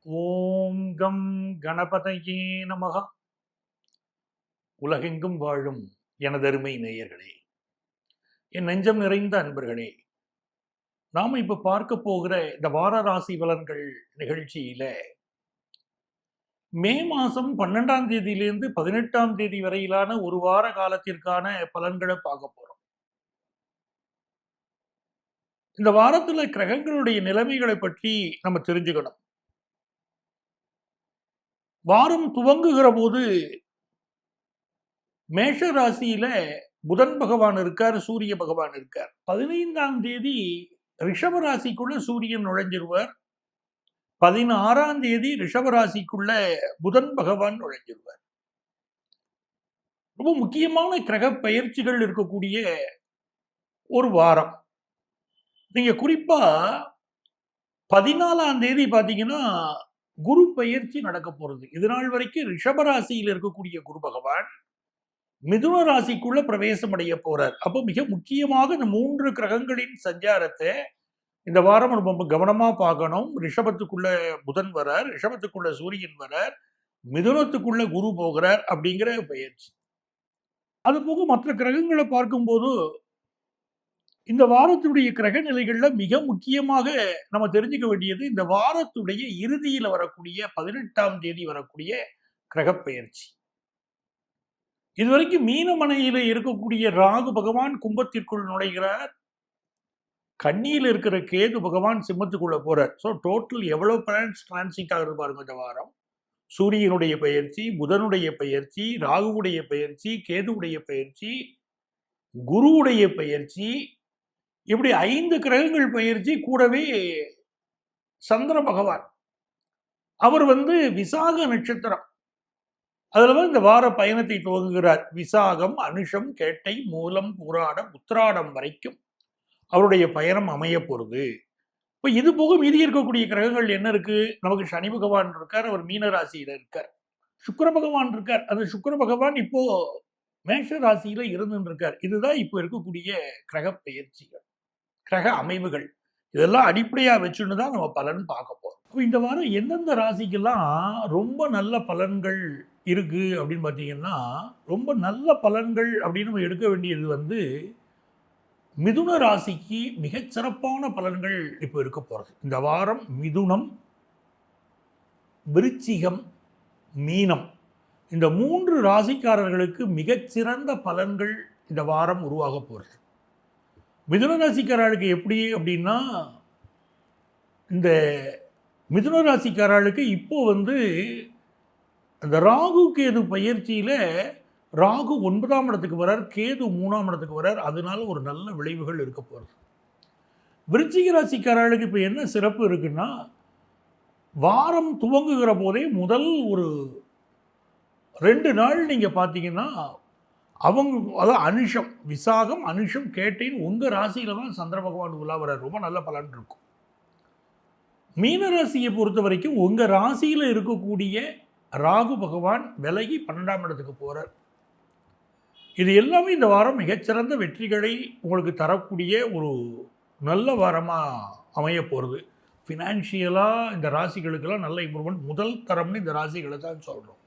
ஓம் come கணபதையே நமக. உலகெங்கும் வாழும் எனதருமை நேயர்களே, என் நெஞ்சம் நிறைந்த அன்பர்களே, நாம இப்ப பார்க்க போகிற இந்த வார ராசி பலன்கள் நிகழ்ச்சியில மே மாசம் 12ஆம் தேதியிலிருந்து 18ஆம் தேதி வரையிலான ஒரு வார காலத்திற்கான பலன்களை பார்க்க போறோம். இந்த வாரத்துல கிரகங்களுடைய நிலைமைகளை பற்றி நம்ம தெரிஞ்சுக்கணும். வாரம் துவங்குகிற போது மேஷ ராசியில புதன் பகவான் இருக்கார், சூரிய பகவான் இருக்கார். 15ஆம் தேதி ரிஷப ராசிக்குள்ள சூரியன் நுழைஞ்சிருவார். 16ஆம் தேதி ரிஷப ராசிக்குள்ள புதன் பகவான் நுழைஞ்சிருவார். ரொம்ப முக்கியமான கிரக பயிற்சிகள் இருக்கக்கூடிய ஒரு வாரம். நீங்க குறிப்பா 14ஆம் தேதி பாத்தீங்கன்னா குரு பயிற்சி நடக்க போறது. இது நாள் வரைக்கும் ரிஷப ராசியில் இருக்கக்கூடிய குரு பகவான் மிதுன ராசிக்குள்ள பிரவேசம் அடைய போறார். அப்போ மிக முக்கியமாக இந்த 3 கிரகங்களின் சஞ்சாரத்தை இந்த வாரம் ரொம்ப கவனமா பார்க்கணும். ரிஷபத்துக்குள்ள புதன் வரார், ரிஷபத்துக்குள்ள சூரியன் வரார், மிதுனத்துக்குள்ள குரு போகிறார் அப்படிங்கிற பயிற்சி. அது போக மற்ற கிரகங்களை பார்க்கும்போது இந்த வாரத்துடைய கிரக நிலைகள்ல மிக முக்கியமாக நம்ம தெரிஞ்சுக்க வேண்டியது இந்த வாரத்துடைய இறுதியில் வரக்கூடிய 18ஆம் தேதி வரக்கூடிய கிரக பயிற்சி. இதுவரைக்கும் மீனமனையில இருக்கக்கூடிய ராகு பகவான் கும்பத்திற்குள் நுழைகிறார். கன்னியில் இருக்கிற கேது பகவான் சிம்மத்துக்குள்ள போறார். ஸோ டோட்டல் எவ்வளவு பிளானட்ஸ் டிரான்சிட் ஆகுது பாருங்க இந்த வாரம். சூரியனுடைய பயிற்சி, புதனுடைய பயிற்சி, ராகுவுடைய பயிற்சி, கேதுவுடைய பயிற்சி, குருவுடைய பயிற்சி, இப்படி 5 கிரகங்கள் பயிற்சி. கூடவே சந்திர பகவான் அவர் விசாக நட்சத்திரம், அதுல இந்த வார பயணத்தை துவங்குகிறார். விசாகம், அனுஷம், கேட்டை, மூலம், பூராடம், உத்திராடம் வரைக்கும் அவருடைய பயணம் அமைய போறது. இப்போ இது போக மீதி இருக்கக்கூடிய கிரகங்கள் என்ன இருக்கு? நமக்கு சனி பகவான் இருக்கார், அவர் மீன ராசியில இருக்கார். சுக்கிர பகவான் இருக்கார், அந்த சுக்கிர பகவான் இப்போ மேஷ ராசியில இருந்துட்டு இருக்கார். இதுதான் இப்போ இருக்கக்கூடிய கிரக பயிற்சிகள், கிரக அமைவுகள். இதெல்லாம் அடிப்படையா வச்சுன்னு தான் நம்ம பலன் பார்க்க போறோம். இப்போ இந்த வாரம் எந்தெந்த ராசிக்கெல்லாம் ரொம்ப நல்ல பலன்கள் இருக்கு அப்படின்னு பார்த்தீங்கன்னா, ரொம்ப நல்ல பலன்கள் அப்படின்னு நம்ம எடுக்க வேண்டியது மிதுன ராசிக்கு மிகச்சிறப்பான பலன்கள் இப்போ இருக்க போகிறது. இந்த வாரம் மிதுனம், விருச்சிகம், மீனம், இந்த 3 ராசிக்காரர்களுக்கு மிகச்சிறந்த பலன்கள் இந்த வாரம் உருவாக போகிறது. மிதுன ராசிக்காரர்களுக்கு எப்படி அப்படின்னா, இந்த மிதுன ராசிக்காரர்களுக்கு இப்போ அந்த ராகு கேது பயிற்சியில ராகு 9ஆம் இடத்துக்கு வரார், கேது 3ஆம் இடத்துக்கு வரார். அதனால ஒரு நல்ல விளைவுகள் இருக்க போகிறது. விருச்சிக ராசிக்காரர்களுக்கு இப்போ என்ன சிறப்பு இருக்குன்னா, வாரம் துவங்குகிற போதே முதல் ஒரு 2 நாள் நீங்க பார்த்தீங்கன்னா அதான் அனுஷம், விசாகம், அனுஷம், கேட்டைன்னு உங்க ராசியில தான் சந்திர பகவான் உலா வரார். ரொம்ப நல்ல பலன் இருக்கும். மீன ராசியை பொறுத்த வரைக்கும் உங்க ராசியில இருக்கக்கூடிய ராகு பகவான் விலகி 12ஆம் இடத்துக்கு போறார். இது எல்லாமே இந்த வாரம் மிகச்சிறந்த வெற்றிகளை உங்களுக்கு தரக்கூடிய ஒரு நல்ல வாரமாக அமைய போகிறது. ஃபினான்ஷியலாக இந்த ராசிகளுக்கெல்லாம் நல்ல இம்ப்ரூவ்மெண்ட், முதல் தரம்னு இந்த ராசிகளை தான் சொல்கிறோம்.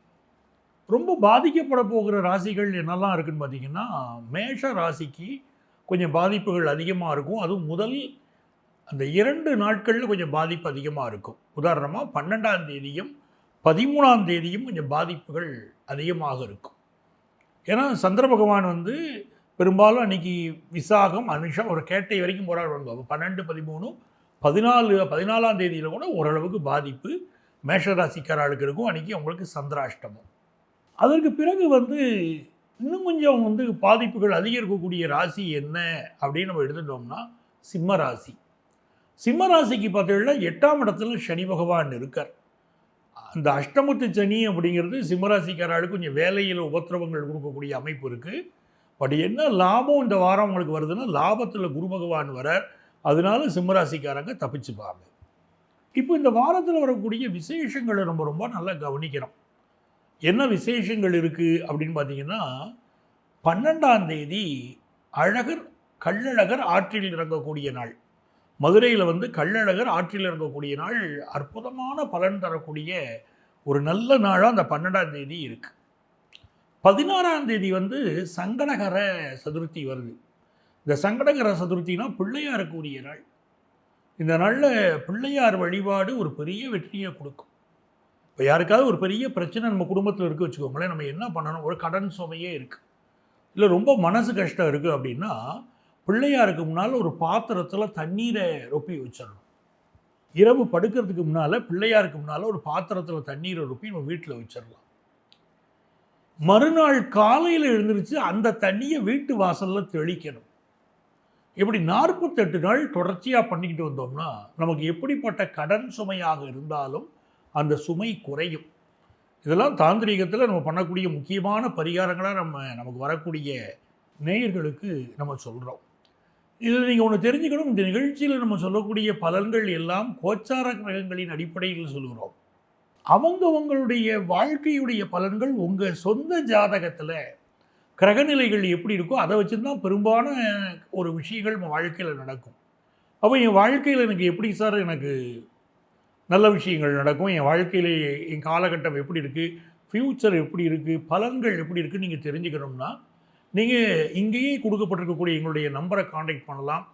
ரொம்ப பாதிக்கப்பட போகிற ராசிகள் என்னெல்லாம் இருக்குதுன்னு பார்த்தீங்கன்னா, மேஷ ராசிக்கு கொஞ்சம் பாதிப்புகள் அதிகமாக இருக்கும். அதுவும் முதல் அந்த 2 நாட்களில் கொஞ்சம் பாதிப்பு அதிகமாக இருக்கும். உதாரணமாக 12ஆம் தேதியும் 13ஆம் தேதியும் கொஞ்சம் பாதிப்புகள் அதிகமாக இருக்கும். ஏன்னா சந்திர பகவான் பெரும்பாலும் அன்னைக்கு விசாகம், அனுஷம், ஒரு கேட்டை வரைக்கும் போராடுவாங்க. 12, 13, 14ஆம் தேதியில் கூட ஓரளவுக்கு பாதிப்பு மேஷராசிக்காரர்களுக்கு இருக்கும். அன்னைக்கு அவங்களுக்கு சந்திராஷ்டமம். அதற்கு பிறகு இன்னும் கொஞ்சம் பாதிப்புகள் அதிகரிக்கக்கூடிய ராசி என்ன அப்படின்னு நம்ம எடுத்துட்டோம்னா சிம்ம ராசி. சிம்ம ராசிக்கு பார்த்தீங்கன்னா 8ஆம் இடத்துல சனி பகவான் இருக்கார். அந்த அஷ்டமத்து சனி அப்படிங்கிறது சிம்மராசிக்காரர்களுக்கு கொஞ்சம் வேலையில் உபத்திரவங்கள் கொடுக்கக்கூடிய அமைப்பு இருக்குது. பட் என்ன லாபம் இந்த வாரம் உங்களுக்கு வருதுன்னா, லாபத்தில் குரு பகவான் வரார். அதனால சிம்மராசிக்காரங்க தப்பிச்சுப்பாங்க. இப்போ இந்த வாரத்தில் வரக்கூடிய விசேஷங்களை நம்ம ரொம்ப நல்லா கவனிக்கணும். என்ன விசேஷங்கள் இருக்குது அப்படின்னு பார்த்தீங்கன்னா, 12ஆம் தேதி அழகர், கள்ளழகர் ஆற்றில் இறங்கக்கூடிய நாள். மதுரையில் வந்து கள்ளழகர் ஆற்றில் இறங்கக்கூடிய நாள் அற்புதமான பலன் தரக்கூடிய ஒரு நல்ல நாளாக அந்த 12ஆம் தேதி இருக்குது. 16ஆம் தேதி வந்து சங்கடகர சதுர்த்தி வருது. இந்த சங்கடகர சதுர்த்தினா பிள்ளையாருக்கு உரிய நாள். இந்த நாளில் பிள்ளையார் வழிபாடு ஒரு பெரிய வெற்றியை கொடுக்கும். இப்போ யாருக்காவது ஒரு பெரிய பிரச்சனை நம்ம குடும்பத்தில் இருக்குது வச்சுக்கோங்களேன், நம்ம என்ன பண்ணணும்? ஒரு கடன் சுமையே இருக்குது, இல்லை ரொம்ப மனசு கஷ்டம் இருக்குது அப்படின்னா, பிள்ளையாருக்கு முன்னால் ஒரு பாத்திரத்தில் தண்ணீரை ரொப்பி வச்சிடணும். இரவு படுக்கிறதுக்கு முன்னால் பிள்ளையாருக்கு முன்னால் ஒரு பாத்திரத்தில் தண்ணீரை ரொப்பி நம்ம வீட்டில் வச்சிடலாம். மறுநாள் காலையில் எழுந்திரிச்சு அந்த தண்ணியை வீட்டு வாசலில் தெளிக்கணும். இப்படி 48 நாள் தொடர்ச்சியாக பண்ணிக்கிட்டு வந்தோம்னா நமக்கு எப்படிப்பட்ட கடன் சுமையாக இருந்தாலும் அந்த சுமை குறையும். இதெல்லாம் தாந்திரீகத்தில் நம்ம பண்ணக்கூடிய முக்கியமான பரிகாரங்களாக நமக்கு வரக்கூடிய நேயர்களுக்கு நம்ம சொல்கிறோம். இதில் நீங்கள் ஒன்று தெரிஞ்சுக்கணும், இந்த நிகழ்ச்சியில் நம்ம சொல்லக்கூடிய பலன்கள் எல்லாம் கோச்சார கிரகங்களின் அடிப்படையில் சொல்கிறோம். அவங்களுடைய வாழ்க்கையுடைய பலன்கள் உங்கள் சொந்த ஜாதகத்தில் கிரகநிலைகள் எப்படி இருக்கோ அதை வச்சு தான் பெரும்பாலான ஒரு விஷயங்கள் நம்ம வாழ்க்கையில் நடக்கும். அப்போ என் வாழ்க்கையில் எனக்கு எப்படி சார் எனக்கு நல்ல விஷயங்கள் நடக்கும், என் வாழ்க்கையில் என் காலகட்டம் எப்படி இருக்குது, ஃப்யூச்சர் எப்படி இருக்குது, பலன்கள் எப்படி இருக்குதுன்னு நீங்கள் தெரிஞ்சுக்கணும்னா நீங்கள் இங்கேயே கொடுக்கப்பட்டிருக்கக்கூடிய எங்களுடைய நம்பரை காண்டாக்ட் பண்ணலாம்.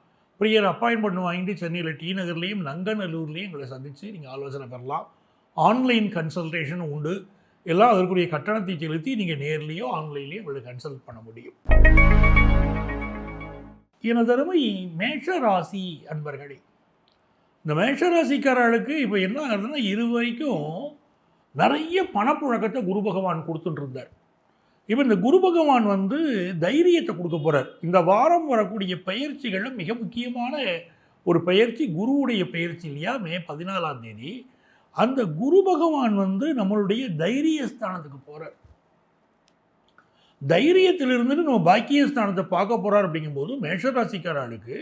ப்ரியர் அப்பாயின்மெண்ட் வாங்கிட்டு சென்னையில் டி நகர்லேயும் நங்கநல்லூர்லேயும் எங்களை சந்தித்து நீங்கள் ஆலோசனை பெறலாம். ஆன்லைன் கன்சல்டேஷன் உண்டு. எல்லாம் அதற்குரிய கட்டணத்தை செலுத்தி நீங்கள் நேர்லேயோ ஆன்லைன்லேயோ உங்களை கன்சல்ட் பண்ண முடியும். எனது அருமை மேஷராசி அன்பர்களே, இந்த மேஷராசிக்காரர்களுக்கு இப்போ என்ன ஆகுதுன்னா, இதுவரைக்கும் நிறைய பணப்புழக்கத்தை குரு பகவான் கொடுத்துட்டு இருந்தார். இப்போ இந்த குரு பகவான் வந்து தைரியத்தை கொடுக்க போகிறார். இந்த வாரம் வரக்கூடிய பயிற்சிகளில் மிக முக்கியமான ஒரு பயிற்சி குருவுடைய பயிற்சி இல்லையா, மே 14ஆம் தேதி. அந்த குரு பகவான் வந்து நம்மளுடைய தைரியஸ்தானத்துக்கு போகிறார். தைரியத்திலிருந்து நம்ம பாக்கியஸ்தானத்தை பார்க்க போகிறார். அப்படிங்கும்போது மேஷராசிக்காரர்களுக்கு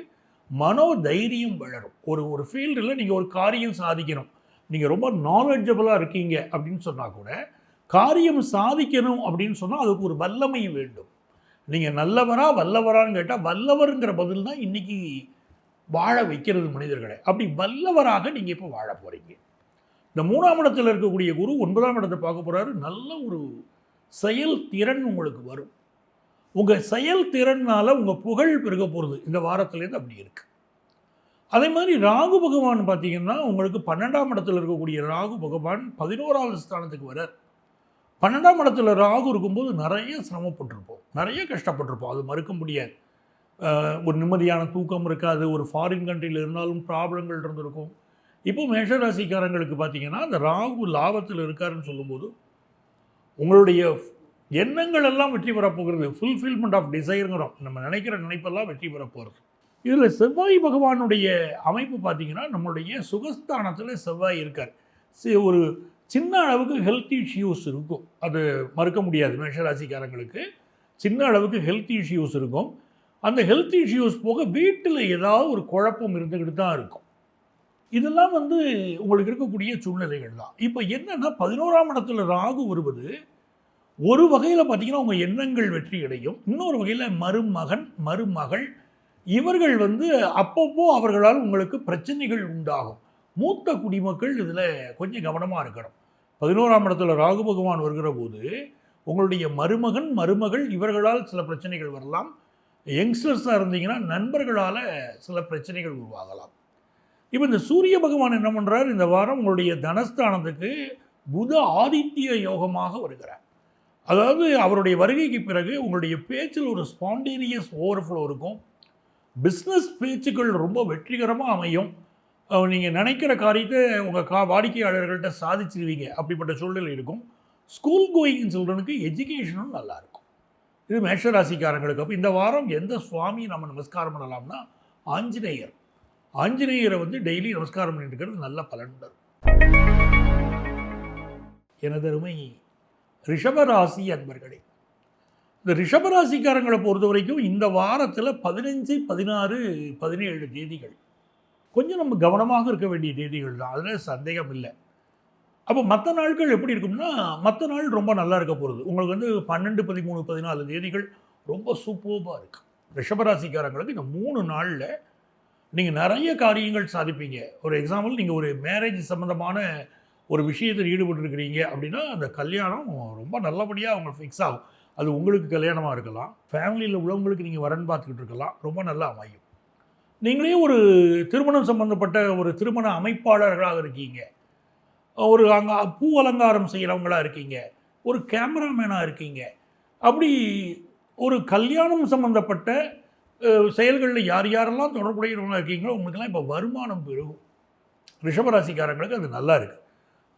மனோ தைரியம் வளரும். ஒரு ஃபீல்டில் நீங்கள் ஒரு காரியம் சாதிக்கணும், நீங்கள் ரொம்ப நாலெட்ஜபிளாக இருக்கீங்க அப்படின்னு சொன்னால் கூட, காரியம் சாதிக்கணும் அப்படின்னு சொன்னால் அதுக்கு ஒரு வல்லமை வேண்டும். நீங்கள் நல்லவரா வல்லவரான்னு கேட்டால் வல்லவருங்கிற பதில் தான் இன்றைக்கி வாழ வைக்கிறது மனிதர்களை. அப்படி வல்லவராக நீங்கள் இப்போ வாழ போகிறீங்க. இந்த 3ஆம் இடத்தில் இருக்கக்கூடிய குரு 9ஆம் இடத்தை பார்க்க போகிறாரு. நல்ல ஒரு செயல் திறன் உங்களுக்கு வரும். உங்கள் செயல் திறனால் உங்கள் புகழ் பெருக போகிறது இந்த வாரத்துலேருந்து. அப்படி இருக்குது. அதே மாதிரி ராகு பகவான் பார்த்தீங்கன்னா, உங்களுக்கு 12ஆம் இடத்தில் இருக்கக்கூடிய ராகு பகவான் 11ஆவது ஸ்தானத்துக்கு வரார். 12ஆம் இடத்துல ராகு இருக்கும்போது நிறைய சிரமப்பட்டிருப்போம், நிறைய கஷ்டப்பட்டிருப்போம், அது மறுக்க முடியாது. ஒரு நிம்மதியான தூக்கம் இருக்காது, ஒரு ஃபாரின் கண்ட்ரியில் இருந்தாலும் ப்ராப்ளங்கள் இருந்திருக்கும். இப்போ மேஷராசிக்காரங்களுக்கு பார்த்தீங்கன்னா, அந்த ராகு லாபத்தில் இருக்காருன்னு சொல்லும்போது உங்களுடைய எண்ணங்கள் எல்லாம் வெற்றி பெறப்போகிறது. ஃபுல்ஃபில்மெண்ட் ஆஃப் டிசைருங்கிறோம், நம்ம நினைக்கிற நினைப்பெல்லாம் வெற்றி பெறப்போகிறது. இதில் செவ்வாய் பகவானுடைய அமைப்பு பார்த்தீங்கன்னா, நம்மளுடைய சுகஸ்தானத்தில் செவ்வாய் இருக்கார். ஒரு சின்ன அளவுக்கு ஹெல்த் இஷ்யூஸ் இருக்கும், அது மறுக்க முடியாது. மேஷராசிக்காரங்களுக்கு சின்ன அளவுக்கு ஹெல்த் இஷ்யூஸ் இருக்கும். அந்த ஹெல்த் இஷ்யூஸ் போக வீட்டில் ஏதாவது ஒரு குழப்பம் இருந்துக்கிட்டு தான் இருக்கும். இதெல்லாம் வந்து உங்களுக்கு இருக்கக்கூடிய சூழ்நிலைகள் தான். இப்போ என்னென்னா, 11ஆம் இடத்துல ராகு வருவது ஒரு வகையில் பார்த்தீங்கன்னா உங்கள் எண்ணங்கள் வெற்றி அடையும். இன்னொரு வகையில் மருமகன் மருமகள் இவர்கள் வந்து அப்பப்போ அவர்களால் உங்களுக்கு பிரச்சனைகள் உண்டாகும். மூத்த குடிமக்கள் இதில் கொஞ்சம் கவனமாக இருக்கணும். 11ஆம் இடத்துல ராகு பகவான் வருகிற போது உங்களுடைய மருமகன் மருமகள் இவர்களால் சில பிரச்சனைகள் வரலாம். யங்ஸ்டர்ஸாக இருந்தீங்கன்னா நண்பர்களால் சில பிரச்சனைகள் உருவாகலாம். இப்போ இந்த சூரிய பகவான் என்ன பண்ணுறார், இந்த வாரம் உங்களுடைய தனஸ்தானத்துக்கு புத ஆதித்ய யோகமாக வருகிறார். அதாவது அவருடைய வருகைக்கு பிறகு உங்களுடைய பேச்சில் ஒரு ஸ்பான்டேனியஸ் ஓவர்ஃப்ளோ இருக்கும். பிஸ்னஸ் பேச்சுக்கள் ரொம்ப வெற்றிகரமாக அமையும். நீங்கள் நினைக்கிற காரியத்தை உங்கள் வாடிக்கையாளர்கள்ட்ட சாதிச்சிருவீங்க, அப்படிப்பட்ட சூழ்நிலை இருக்கும். ஸ்கூல் கோயிங் சில்ட்ரனுக்கு எஜுகேஷனும் நல்லாயிருக்கும். இது மேஷராசிக்காரங்களுக்கு. அப்போ இந்த வாரம் எந்த சுவாமியை நம்ம நமஸ்காரம் பண்ணலாம்னா, ஆஞ்சநேயரை வந்து டெய்லி நமஸ்காரம் பண்ணிட்டு இருக்கிறது நல்ல பலன் தரும். எனது அருமை ரிஷபராசி அன்பர்களே, இந்த ரிஷபராசிக்காரங்களை பொறுத்த வரைக்கும் இந்த வாரத்தில் 15, 16, 17 தேதிகள் கொஞ்சம் நம்ம கவனமாக இருக்க வேண்டிய தேதிகள் தான், அதில் சந்தேகம் இல்லை. அப்போ மற்ற நாட்கள் எப்படி இருக்கும்னா, மற்ற நாள் ரொம்ப நல்லா இருக்க போகிறது. உங்களுக்கு வந்து 12, 13, 14 தேதிகள் ரொம்ப சூப்பராக இருக்குது. ரிஷபராசிக்காரங்களுக்கு இந்த 3 நாளில் நீங்கள் நிறைய காரியங்கள் சாதிப்பீங்க. ஒரு எக்ஸாம்பிள், நீங்கள் ஒரு மேரேஜ் சம்மந்தமான ஒரு விஷயத்தில் ஈடுபட்டுருக்கிறீங்க அப்படின்னா, அந்த கல்யாணம் ரொம்ப நல்லபடியாக உங்களுக்கு ஃபிக்ஸ் ஆகும். அது உங்களுக்கு கல்யாணமாக இருக்கலாம், ஃபேமிலியில் உள்ளவங்களுக்கு நீங்கள் வரன் பார்த்துக்கிட்டு இருக்கலாம், ரொம்ப நல்லா அமையும். நீங்களே ஒரு திருமணம் சம்மந்தப்பட்ட ஒரு திருமண அமைப்பாளர்களாக இருக்கீங்க, ஒரு அங்கே பூ அலங்காரம் செய்கிறவங்களா இருக்கீங்க, ஒரு கேமராமேனாக இருக்கீங்க, அப்படி ஒரு கல்யாணம் சம்மந்தப்பட்ட செயல்களில் யார் யாரெல்லாம் தொடர்புடையவங்களா இருக்கீங்களோ உங்களுக்கெல்லாம் இப்போ வருமானம் பெருகும். ரிஷபராசிக்காரங்களுக்கு அது நல்லா இருக்குது.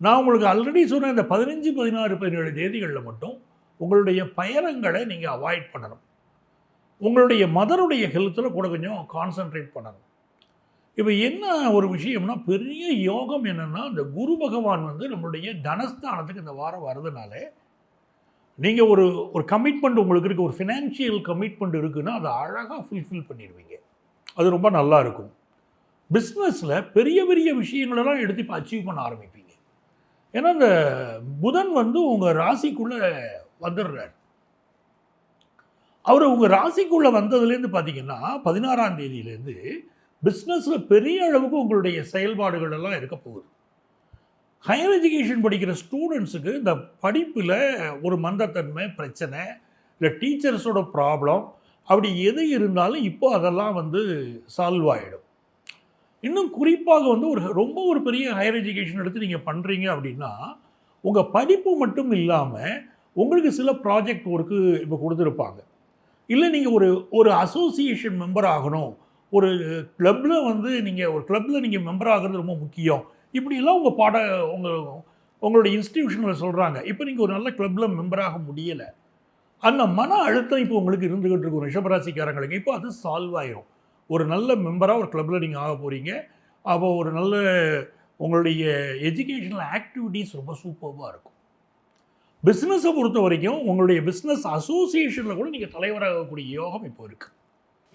நான் உங்களுக்கு ஆல்ரெடி சொன்ன இந்த 15, 16, 17 தேதிகளில் மட்டும் உங்களுடைய பயணங்களை நீங்கள் அவாய்ட் பண்ணணும். உங்களுடைய மதருடைய ஹெல்த்தில் கூட கொஞ்சம் கான்சன்ட்ரேட் பண்ணணும். இப்போ என்ன ஒரு விஷயம்னா, பெரிய யோகம் என்னென்னா, இந்த குரு பகவான் வந்து நம்மளுடைய தனஸ்தானத்துக்கு இந்த வாரம் வர்றதுனால நீங்கள் ஒரு ஒரு கமிட்மெண்ட் உங்களுக்கு இருக்குது, ஒரு ஃபினான்ஷியல் கமிட்மெண்ட் இருக்குதுன்னா அதை அழகாக ஃபுல்ஃபில் பண்ணிடுவீங்க. அது ரொம்ப நல்லா இருக்கும். பிஸ்னஸில் பெரிய பெரிய விஷயங்களெல்லாம் எடுத்து இப்போ அச்சீவ் பண்ண ஆரம்பிப்பீங்க. ஏன்னா இந்த புதன் வந்து உங்கள் ராசிக்குள்ளே வந்துடுறார். அவர் உங்கள் ராசிக்குள்ளே வந்ததுலேருந்து பார்த்தீங்கன்னா 16ஆம் தேதியிலேருந்து பிஸ்னஸில் பெரிய அளவுக்கு உங்களுடைய செயல்பாடுகள் எல்லாம் இருக்க போகுது. ஹையர் எஜுகேஷன் படிக்கிற ஸ்டூடெண்ட்ஸுக்கு இந்த படிப்பில் ஒரு மந்தத்தன்மை பிரச்சனை, இல்லை டீச்சர்ஸோட ப்ராப்ளம், அப்படி எது இருந்தாலும் இப்போ அதெல்லாம் வந்து சால்வ் ஆகிடும். இன்னும் குறிப்பாக வந்து ரொம்ப ஒரு பெரிய ஹையர் எஜுகேஷன் எடுத்து நீங்கள் பண்ணுறீங்க அப்படின்னா, உங்கள் படிப்பு மட்டும் இல்லாமல் உங்களுக்கு சில ப்ராஜெக்ட் ஒர்க்கு இப்போ கொடுத்துருப்பாங்க. இல்லை நீங்கள் ஒரு அசோசியேஷன் மெம்பர் ஆகணும், ஒரு கிளப்பில் வந்து நீங்கள் ஒரு கிளப்பில் நீங்கள் மெம்பர் ஆகிறது ரொம்ப முக்கியம், இப்படிலாம் உங்களுடைய இன்ஸ்டிடியூஷனில் சொல்கிறாங்க. இப்போ நீங்கள் ஒரு நல்ல கிளப்பில் மெம்பராக முடியலை, அந்த மன அழுத்தம் இப்போ உங்களுக்கு இருந்துகிட்டு இருக்கும் ரிஷபராசிக்காரங்களுக்கு. இப்போ அது சால்வ் ஆயிரும். ஒரு நல்ல மெம்பராக ஒரு கிளப்பில் நீங்கள் ஆக போகிறீங்க. அப்போ ஒரு நல்ல உங்களுடைய எஜுகேஷனல் ஆக்டிவிட்டீஸ் ரொம்ப சூப்பராக இருக்கும். பிஸ்னஸை பொறுத்த வரைக்கும் உங்களுடைய பிஸ்னஸ் அசோசியேஷனில் கூட நீங்கள் தலைவராகக்கூடிய யோகம் இப்போ இருக்குது.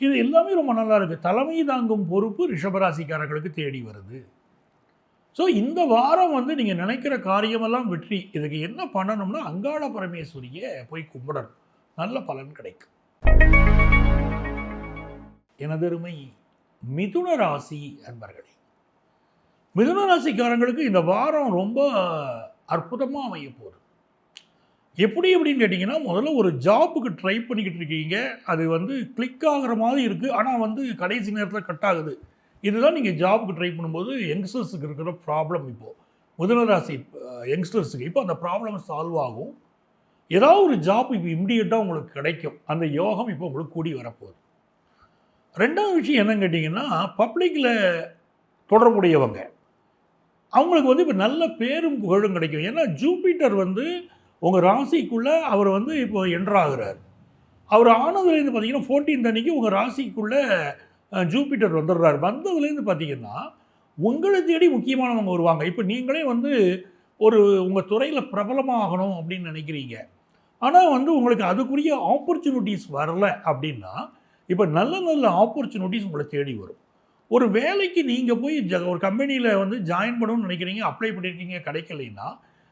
இது எல்லாமே ரொம்ப நல்லா இருக்குது. தலைமை தாங்கும் பொறுப்பு ரிஷபராசிக்காரர்களுக்கு தேடி வருது. ஸோ இந்த வாரம் வந்து நீங்கள் நினைக்கிற காரியமெல்லாம் வெற்றி. இதுக்கு என்ன பண்ணணும்னா, அங்காள பரமேஸ்வரியை போய் கும்பிடணும், நல்ல பலன் கிடைக்கும். எனதருமை மிதுன ராசி அன்பர்களே, மிதுன ராசிக்காரங்களுக்கு இந்த வாரம் ரொம்ப அற்புதமாக அமைய போகுது. எப்படி அப்படின்னு கேட்டிங்கன்னா, முதல்ல ஒரு ஜாப்புக்கு ட்ரை பண்ணிக்கிட்டு இருக்கீங்க, அது வந்து கிளிக் ஆகிற மாதிரி இருக்குது, ஆனால் வந்து கடைசி நேரத்தில் கட் ஆகுது. இதுதான் நீங்கள் ஜாப்புக்கு ட்ரை பண்ணும்போது யங்ஸ்டர்ஸுக்கு இருக்கிற ப்ராப்ளம். இப்போது மிதுன ராசி யங்ஸ்டர்ஸுக்கு இப்போ அந்த ப்ராப்ளம் சால்வ் ஆகும். ஏதாவது ஒரு ஜாப் இப்போ இம்மிடியட்டாக உங்களுக்கு கிடைக்கும். அந்த யோகம் இப்போ உங்களுக்கு கூடி வரப்போகுது. ரெண்டாவது விஷயம் என்னன்னு கேட்டிங்கன்னா, பப்ளிக்கில் தொடர்புடையவங்க அவங்களுக்கு வந்து இப்போ நல்ல பேரும் புகழும் கிடைக்கும். ஏன்னா ஜூபிட்டர் வந்து உங்கள் ராசிக்குள்ளே அவர் வந்து இப்போ என்ட்ராகிறார். அவர் ஆனதுலேருந்து பார்த்தீங்கன்னா 14th அன்றைக்கி உங்கள் ராசிக்குள்ளே ஜூபிட்டர் வந்துடுறார். வந்ததுலேருந்து பார்த்தீங்கன்னா உங்களை தேடி முக்கியமானவங்க வருவாங்க. இப்போ நீங்களே வந்து உங்கள் துறையில் பிரபலமாகணும் அப்படின்னு நினைக்கிறீங்க, ஆனால் வந்து உங்களுக்கு அதுக்குரிய ஆப்பர்ச்சுனிட்டிஸ் வரல அப்படின்னா, இப்போ நல்ல நல்ல ஆப்பர்ச்சுனிட்டிஸ் உங்களை தேடி வரும். ஒரு வேலைக்கு நீங்கள் போய் ஒரு கம்பெனியில் வந்து ஜாயின் பண்ணணும்னு நினைக்கிறீங்க, அப்ளை பண்ணியிருக்கீங்க, கிடைக்கலைன்னா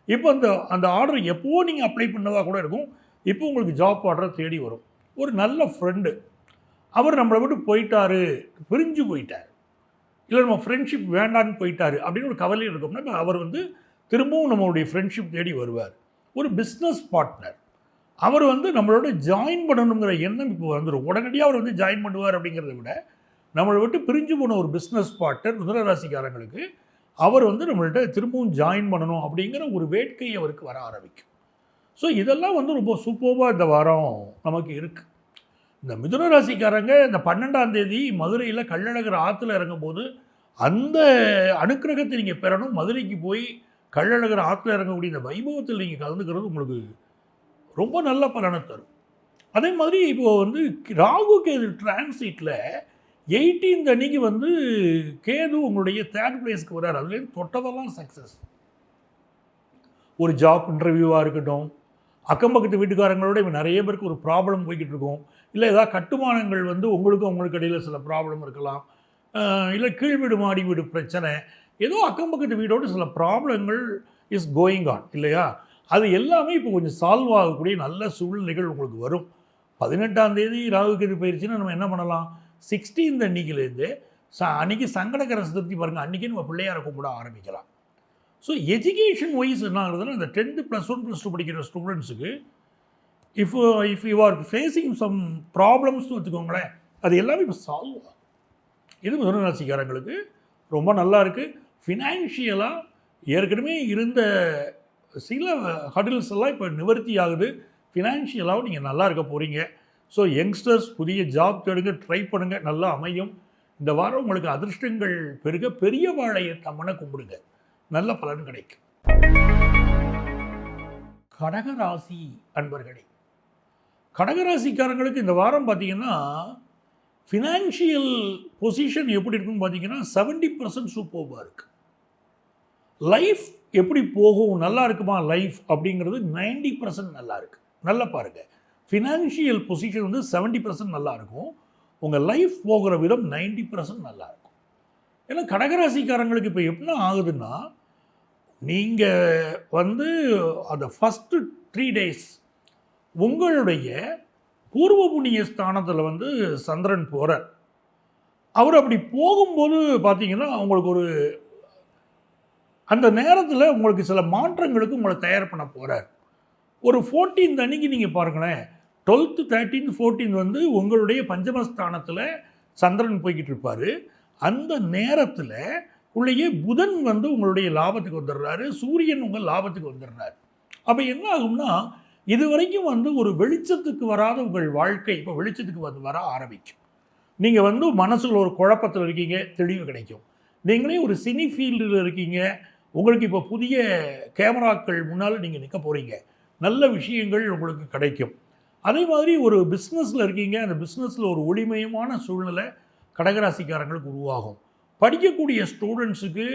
இப்போ அந்த ஆர்டர் எப்போது நீங்கள் அப்ளை பண்ணதாக கூட இருக்கும், இப்போ உங்களுக்கு ஜாப் ஆர்டரை தேடி வரும். ஒரு நல்ல ஃப்ரெண்டு, அவர் நம்மளை விட்டு போயிட்டாரு, பிரிஞ்சு போயிட்டார், இல்லை நம்ம ஃப்ரெண்ட்ஷிப் வேண்டான்னு போயிட்டார் அப்படின்னு ஒரு கவலையில் இருக்கோம்னா, இப்போ அவர் வந்து திரும்பவும் நம்மளுடைய ஃப்ரெண்ட்ஷிப் தேடி வருவார். ஒரு பிஸ்னஸ் பார்ட்னர், அவர் வந்து நம்மளோட ஜாயின் பண்ணணுங்கிற எண்ணம் இப்போ வந்துடும். உடனடியாக அவர் வந்து ஜாயின் பண்ணுவார் அப்படிங்கிறத விட, நம்மளை விட்டு பிரிஞ்சு போன ஒரு பிஸ்னஸ் பார்ட்னர் மிதுனராசிக்காரங்களுக்கு அவர் வந்து நம்மள்கிட்ட திரும்பவும் ஜாயின் பண்ணணும் அப்படிங்கிற ஒரு வேட்கை அவருக்கு வர ஆரம்பிக்கும். ஸோ இதெல்லாம் வந்து ரொம்ப சூப்பராக இந்த வாரம் நமக்கு இருக்குது. இந்த மிதுனராசிக்காரங்க இந்த 12ஆம் தேதி மதுரையில் கள்ளழகர் ஆற்றுல இறங்கும்போது அந்த அனுக்கிரகத்தை நீங்கள் பெறணும். மதுரைக்கு போய் கள்ளழகர் ஆற்றுல இறங்கக்கூடிய இந்த வைபவத்தில் நீங்கள் கலந்துக்கிறது உங்களுக்கு ரொம்ப நல்ல பலனை தரும். அதே மாதிரி இப்போது வந்து ராகு கேது டிரான்சிட்டில் 18th அன்னைக்கு வந்து கேது உங்களுடைய 3rd பிளேஸ்க்கு வர்றார். அதுலேருந்து தொட்டதெல்லாம் சக்ஸஸ். ஒரு ஜாப் இன்டர்வியூவாக இருக்கட்டும், அக்கம் பக்கத்து வீட்டுக்காரங்களோட இப்போ நிறைய பேருக்கு ஒரு ப்ராப்ளம் போய்கிட்டு இருக்கும், இல்லை ஏதாவது கட்டுமானங்கள் வந்து உங்களுக்கும் அவங்களுக்கு இடையில் சில ப்ராப்ளம் இருக்கலாம், இல்லை கீழ் வீடு மாடி வீடு பிரச்சனை, ஏதோ அக்கம் பக்கத்து வீடோடு சில ப்ராப்ளங்கள் இஸ் கோயிங் ஆன் இல்லையா, அது எல்லாமே இப்போ கொஞ்சம் சால்வ் ஆகக்கூடிய நல்ல சூழ்நிலைகள் உங்களுக்கு வரும். 18ஆம் தேதி ராகு கேது பயிற்சின்னா நம்ம என்ன பண்ணலாம், 16th அன்னைக்கிலேருந்து அன்றைக்கி சங்கடகர சதுர்த்தி பாருங்கள், அன்றைக்கி நம்ம பிள்ளையாரை கும்பிட ஆரம்பிக்கலாம். ஸோ எஜுகேஷன் வைஸ் என்ன ஆகுதுன்னா, இந்த 10th +1 +2 படிக்கிற ஸ்டூடெண்ட்ஸுக்கு if if you are facing some ப்ராப்ளம்ஸ்னு வச்சுக்கோங்களேன், அது எல்லாமே இப்போ சால்வ் ஆகும். இது மிதுன ராசிக்காரங்களுக்கு ரொம்ப நல்லா இருக்குது. ஃபினான்ஷியலாக ஏற்கனவே இருந்த சில ஹடில்ஸ் எல்லாம் இப்போ நிவர்த்தி ஆகுது. ஃபினான்ஷியலாகவும் நீங்கள் நல்லா இருக்க போகிறீங்க. ஸோ யங்ஸ்டர்ஸ் புதிய ஜாப் தேடுங்க, ட்ரை பண்ணுங்கள், நல்லா அமையும். இந்த வாரம் உங்களுக்கு அதிர்ஷ்டங்கள் பெருக பெரிய வாழையை தம்மனை கும்பிடுங்க, நல்ல பலன் கிடைக்கும். கடகராசி அன்பர்களே, கடகராசிக்காரங்களுக்கு இந்த வாரம் பார்த்தீங்கன்னா ஃபினான்ஷியல் பொசிஷன் எப்படி இருக்குன்னு பார்த்தீங்கன்னா 70% சூப்பர்வாக இருக்குது. லைஃப் எப்படி போகும், நல்லா இருக்குமா லைஃப் அப்படிங்கிறது 90% நல்லா இருக்குது. நல்லா பாருங்கள், ஃபினான்ஷியல் பொசிஷன் வந்து 70% நல்லா இருக்கும், உங்கள் லைஃப் போகிற விதம் 90% நல்லா இருக்கும். ஏன்னா கடகராசிக்காரங்களுக்கு இப்போ என்ன ஆகுதுன்னா, நீங்கள் வந்து அந்த ஃபஸ்ட்டு 3 days உங்களுடைய பூர்வ புண்ணிய ஸ்தானத்தில் வந்து சந்திரன் போகிறார். அவர் அப்படி போகும்போது பார்த்தீங்கன்னா உங்களுக்கு ஒரு அந்த நேரத்தில் உங்களுக்கு சில மாற்றங்களுக்கு உங்களை தயார் பண்ண போகிறார். ஒரு 14th அன்னைக்கு நீங்கள் பாருங்களேன், 12th 13th 14th வந்து உங்களுடைய பஞ்சமஸ்தானத்தில் சந்திரன் போய்கிட்டு இருப்பார். அந்த நேரத்தில் உள்ளேயே புதன் வந்து உங்களுடைய லாபத்துக்கு வந்துடுறாரு, சூரியன் உங்கள் லாபத்துக்கு வந்துடுறாரு. அப்போ என்ன ஆகும்னா, இது வரைக்கும் வந்து ஒரு வெளிச்சத்துக்கு வராத உங்கள் வாழ்க்கை இப்போ வெளிச்சத்துக்கு வர ஆரம்பிக்கும். நீங்கள் வந்து மனசில் ஒரு குழப்பத்தில் இருக்கீங்க, தெளிவு கிடைக்கும். நீங்களே ஒரு சினி ஃபீல்டில் இருக்கீங்க, உங்களுக்கு இப்போ புதிய கேமராக்கள் முன்னால் நீங்கள் நிற்க போகிறீங்க, நல்ல விஷயங்கள் உங்களுக்கு கிடைக்கும். அதே மாதிரி ஒரு பிஸ்னஸில் இருக்கீங்க, அந்த பிஸ்னஸில் ஒரு ஒளிமயமான சூழ்நிலை கடகராசிக்காரங்களுக்கு உருவாகும். படிக்கக்கூடிய ஸ்டூடெண்ட்ஸுக்கு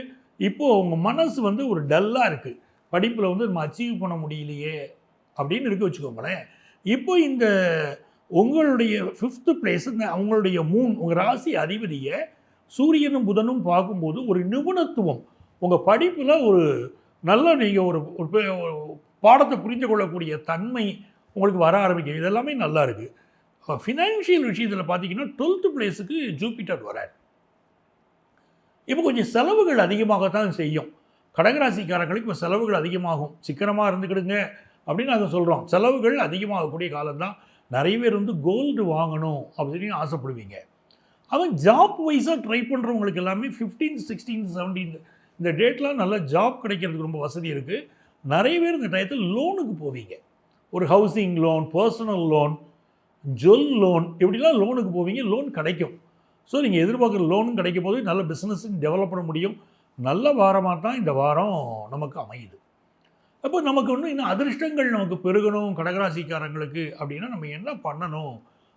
இப்போது உங்கள் மனசு வந்து ஒரு டல்லாக இருக்குது, படிப்பில் வந்து நம்ம அச்சீவ் பண்ண முடியலையே அப்படின்னு இருக்க வச்சுக்கோங்களேன். இப்போ இந்த உங்களுடைய 5th place அவங்களுடைய உங்கள் ராசி அதிபதியை சூரியனும் புதனும் பார்க்கும்போது ஒரு நிபுணத்துவம் உங்கள் படிப்பில் ஒரு நல்ல நீங்கள் ஒரு பாடத்தை புரிந்து கொள்ளக்கூடிய தன்மை உங்களுக்கு வர ஆரம்பிக்கும். இதெல்லாமே நல்லா இருக்குது. ஃபினான்ஷியல் விஷயத்தில் பார்த்தீங்கன்னா 12th பிளேஸுக்கு ஜூபிட்டர் வரார். இப்போ கொஞ்சம் செலவுகள் அதிகமாகத்தான் செய்யும். கடகராசிக்காரங்களுக்கு இப்போ செலவுகள் அதிகமாகும். சிக்கனமாக இருந்துக்கிடுங்க அப்படின்னு நாங்கள் சொல்கிறோம். செலவுகள் அதிகமாகக்கூடிய காலம்தான். நிறைய பேர் வந்து கோல்டு வாங்கணும் அப்படின்னு ஆசைப்படுவீங்க. அவன் ஜாப் வைஸாக ட்ரை பண்ணுறவங்களுக்கு எல்லாமே 15th 16th 17th இந்த டேட்லாம் நல்ல ஜாப் கிடைக்கிறதுக்கு ரொம்ப வசதி இருக்குது. நிறைய பேர் இந்த டயத்தில் லோனுக்கு போவீங்க. ஒரு housing loan, personal loan, jewel loan, இப்படிலாம் லோனுக்கு போவீங்க. லோன் கிடைக்கும். ஸோ நீங்கள் எதிர்பார்க்குற லோனும் கிடைக்கும் போது நல்ல பிஸ்னஸும் டெவலப் பண்ண முடியும். நல்ல வாரமாக தான் இந்த வாரம் நமக்கு அமையுது. அப்போ நமக்கு இன்னும் அதிர்ஷ்டங்கள் நமக்கு பெருகணும் கடகராசிக்காரங்களுக்கு அப்படின்னா நம்ம என்ன பண்ணணும்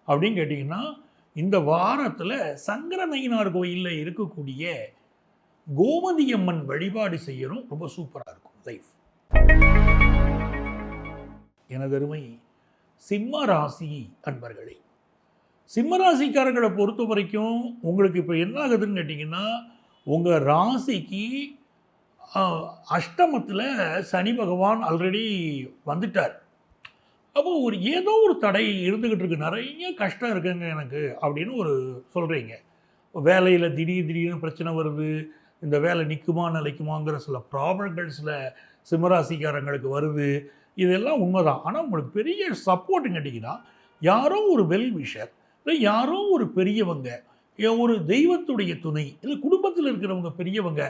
அப்படின்னு கேட்டிங்கன்னா, இந்த வாரத்தில் சங்கரநயினார் கோயிலில் இருக்கக்கூடிய கோமதி அம்மன் வழிபாடு செய்யணும். ரொம்ப சூப்பராக இருக்கும் லைஃப். எனதருமை சிம்ம ராசி அன்பர்களே, சிம்ம ராசிக்காரங்களை பொறுத்த வரைக்கும் உங்களுக்கு இப்போ என்ன ஆகுதுன்னு கேட்டிங்கன்னா, உங்கள் ராசிக்கு அஷ்டமத்தில் சனி பகவான் ஆல்ரெடி வந்துட்டார். அப்போ ஏதோ ஒரு தடை இருந்துக்கிட்டு இருக்கு, நிறைய கஷ்டம் இருக்குங்க எனக்கு அப்படின்னு சொல்கிறீங்க. வேலையில் திடீர்னு பிரச்சனை வருது, இந்த வேலை நிற்குமா நிலைக்குமாங்கிற சில ப்ராப்ளங்கள் சில சிம்மராசிக்காரங்களுக்கு வருது. இதெல்லாம் உண்மைதான். ஆனால் உங்களுக்கு பெரிய சப்போர்ட்டுன்னு கேட்டிங்கன்னா, யாரோ ஒரு வெல்விஷர், இல்லை யாரோ ஒரு பெரியவங்க, ஒரு தெய்வத்துடைய துணை, இல்லை குடும்பத்தில் இருக்கிறவங்க பெரியவங்க,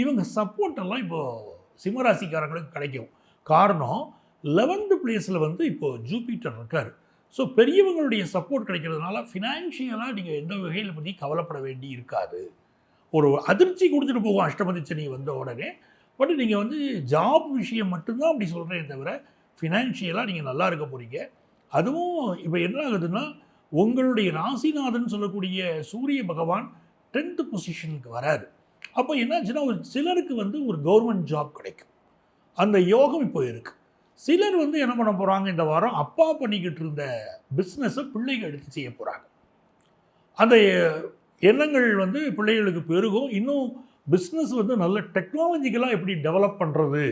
இவங்க சப்போர்ட்டெல்லாம் இப்போது சிம்மராசிக்காரங்களுக்கு கிடைக்கும். காரணம் 11th பிளேஸில் வந்து இப்போது ஜூபிட்டர் இருக்கார். ஸோ பெரியவங்களுடைய சப்போர்ட் கிடைக்கிறதுனால ஃபினான்ஷியலாக நீங்கள் எந்த வகையில் பற்றி கவலைப்பட வேண்டி இருக்காது. ஒரு அதிர்ச்சி கொடுத்துட்டு போகும் அஷ்டமதி சனி வந்த உடனே. பட் நீங்கள் வந்து ஜாப் விஷயம் மட்டும்தான் அப்படி சொல்கிறேன் தவிர ஃபினான்ஷியலாக நீங்கள் நல்லா இருக்க போகிறீங்க. அதுவும் இப்போ என்ன ஆகுதுன்னா, உங்களுடைய ராசிநாதன் சொல்லக்கூடிய சூரிய பகவான் 10th பொசிஷனுக்கு வராரு. அப்போ என்னாச்சுன்னா, ஒரு சிலருக்கு வந்து ஒரு கவர்மெண்ட் ஜாப் கிடைக்கும். அந்த யோகம் இப்போ இருக்குது. சிலர் வந்து என்ன பண்ண போகிறாங்க, இந்த வாரம் அப்பா பண்ணிக்கிட்டு இருந்த பிஸ்னஸை பிள்ளைகள் எடுத்து செய்ய போகிறாங்க. அந்த எண்ணங்கள் வந்து பிள்ளைகளுக்கு பெருகும். இன்னும் பிஸ்னஸ் வந்து நல்ல டெக்னாலஜிக்கலாக எப்படி டெவலப் பண்ணுறது,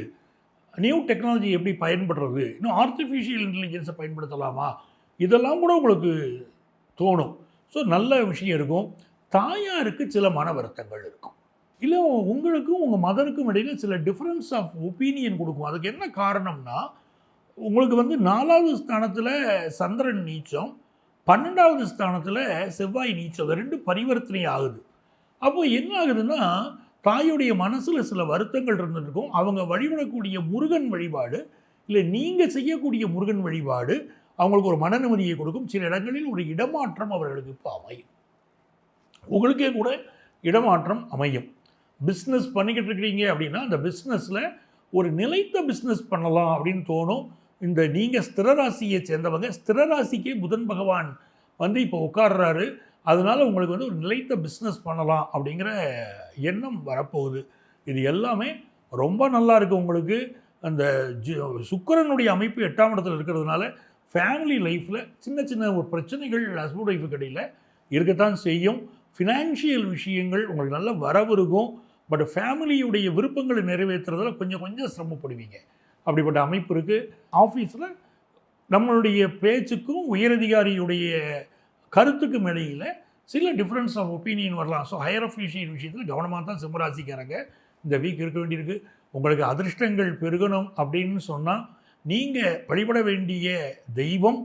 நியூ டெக்னாலஜி எப்படி பயன்படுறது, இன்னும் ஆர்டிஃபிஷியல் இன்டெலிஜென்ஸை பயன்படுத்தலாமா, இதெல்லாம் கூட உங்களுக்கு தோணும். ஸோ நல்ல விஷயம் இருக்கும். தாயாருக்கு சில மன வருத்தங்கள் இருக்கும். இல்லை உங்களுக்கும் உங்கள் மதருக்கும் இடையில் சில டிஃப்ரென்ஸ் ஆஃப் ஒப்பீனியன் கொடுக்கும். அதுக்கு என்ன காரணம்னா, உங்களுக்கு வந்து 4வது ஸ்தானத்தில் சந்திரன் நீச்சம், 12வது ஸ்தானத்தில் செவ்வாய் நீச்சம், 2 பரிவர்த்தனை ஆகுது. அப்போ என்ன ஆகுதுன்னா, தாயுடைய மனசில் சில வருத்தங்கள் இருந்துருக்கும். அவங்க வழிபடக்கூடிய முருகன் வழிபாடு, இல்லை நீங்கள் செய்யக்கூடிய முருகன் வழிபாடு அவங்களுக்கு ஒரு மன நிம்மதியை கொடுக்கும். சில இடங்களில் ஒரு இடமாற்றம் அவர்களுக்கு இப்போ அமையும். உங்களுக்கே கூட இடமாற்றம் அமையும். பிஸ்னஸ் பண்ணிக்கிட்டு இருக்கிறீங்க அப்படின்னா, அந்த பிஸ்னஸில் ஒரு நிலைத்த பிஸ்னஸ் பண்ணலாம் அப்படின்னு தோணும். இந்த நீங்கள் ஸ்திரராசியை சேர்ந்தவங்க, ஸ்திரராசிக்கே புதன் பகவான் வந்து இப்போ உட்கார்றாரு. அதனால் உங்களுக்கு வந்து ஒரு நிலைத்த பிஸ்னஸ் பண்ணலாம் அப்படிங்கிற எண்ணம் வரப்போகுது. இது எல்லாமே ரொம்ப நல்லா இருக்குது உங்களுக்கு. அந்த சுக்கிரனுடைய அமைப்பு 8ஆம் இடத்துல இருக்கிறதுனால ஃபேமிலி லைஃப்பில் சின்ன சின்ன ஒரு பிரச்சனைகள் ஹஸ்பண்ட் ஒய்ஃபுக்கு இடையில் இருக்கத்தான் செய்யும். ஃபினான்ஷியல் விஷயங்கள் உங்களுக்கு நல்ல வரவு இருக்கும். பட் ஃபேமிலியுடைய விருப்பங்களை நிறைவேற்றுறதுல கொஞ்சம் கொஞ்சம் சிரமப்படுவீங்க. அப்படிப்பட்ட அமைப்பு இருக்குது. ஆஃபீஸில் நம்மளுடைய பேச்சுக்கும் உயரதிகாரியுடைய கருத்துக்கும் இடையில் சில டிஃப்ரென்ஸ் ஆஃப் ஒப்பீனியன் வரலாம். ஸோ ஹையர் அஃபீஷியல் விஷயத்தில் கவனமாக தான் சிம்மராசிக்காரங்க இந்த வீக் இருக்க வேண்டியிருக்கு. உங்களுக்கு அதிர்ஷ்டங்கள் பெருகணும் அப்படின்னு சொன்னால் நீங்கள் வழிபட வேண்டிய தெய்வம்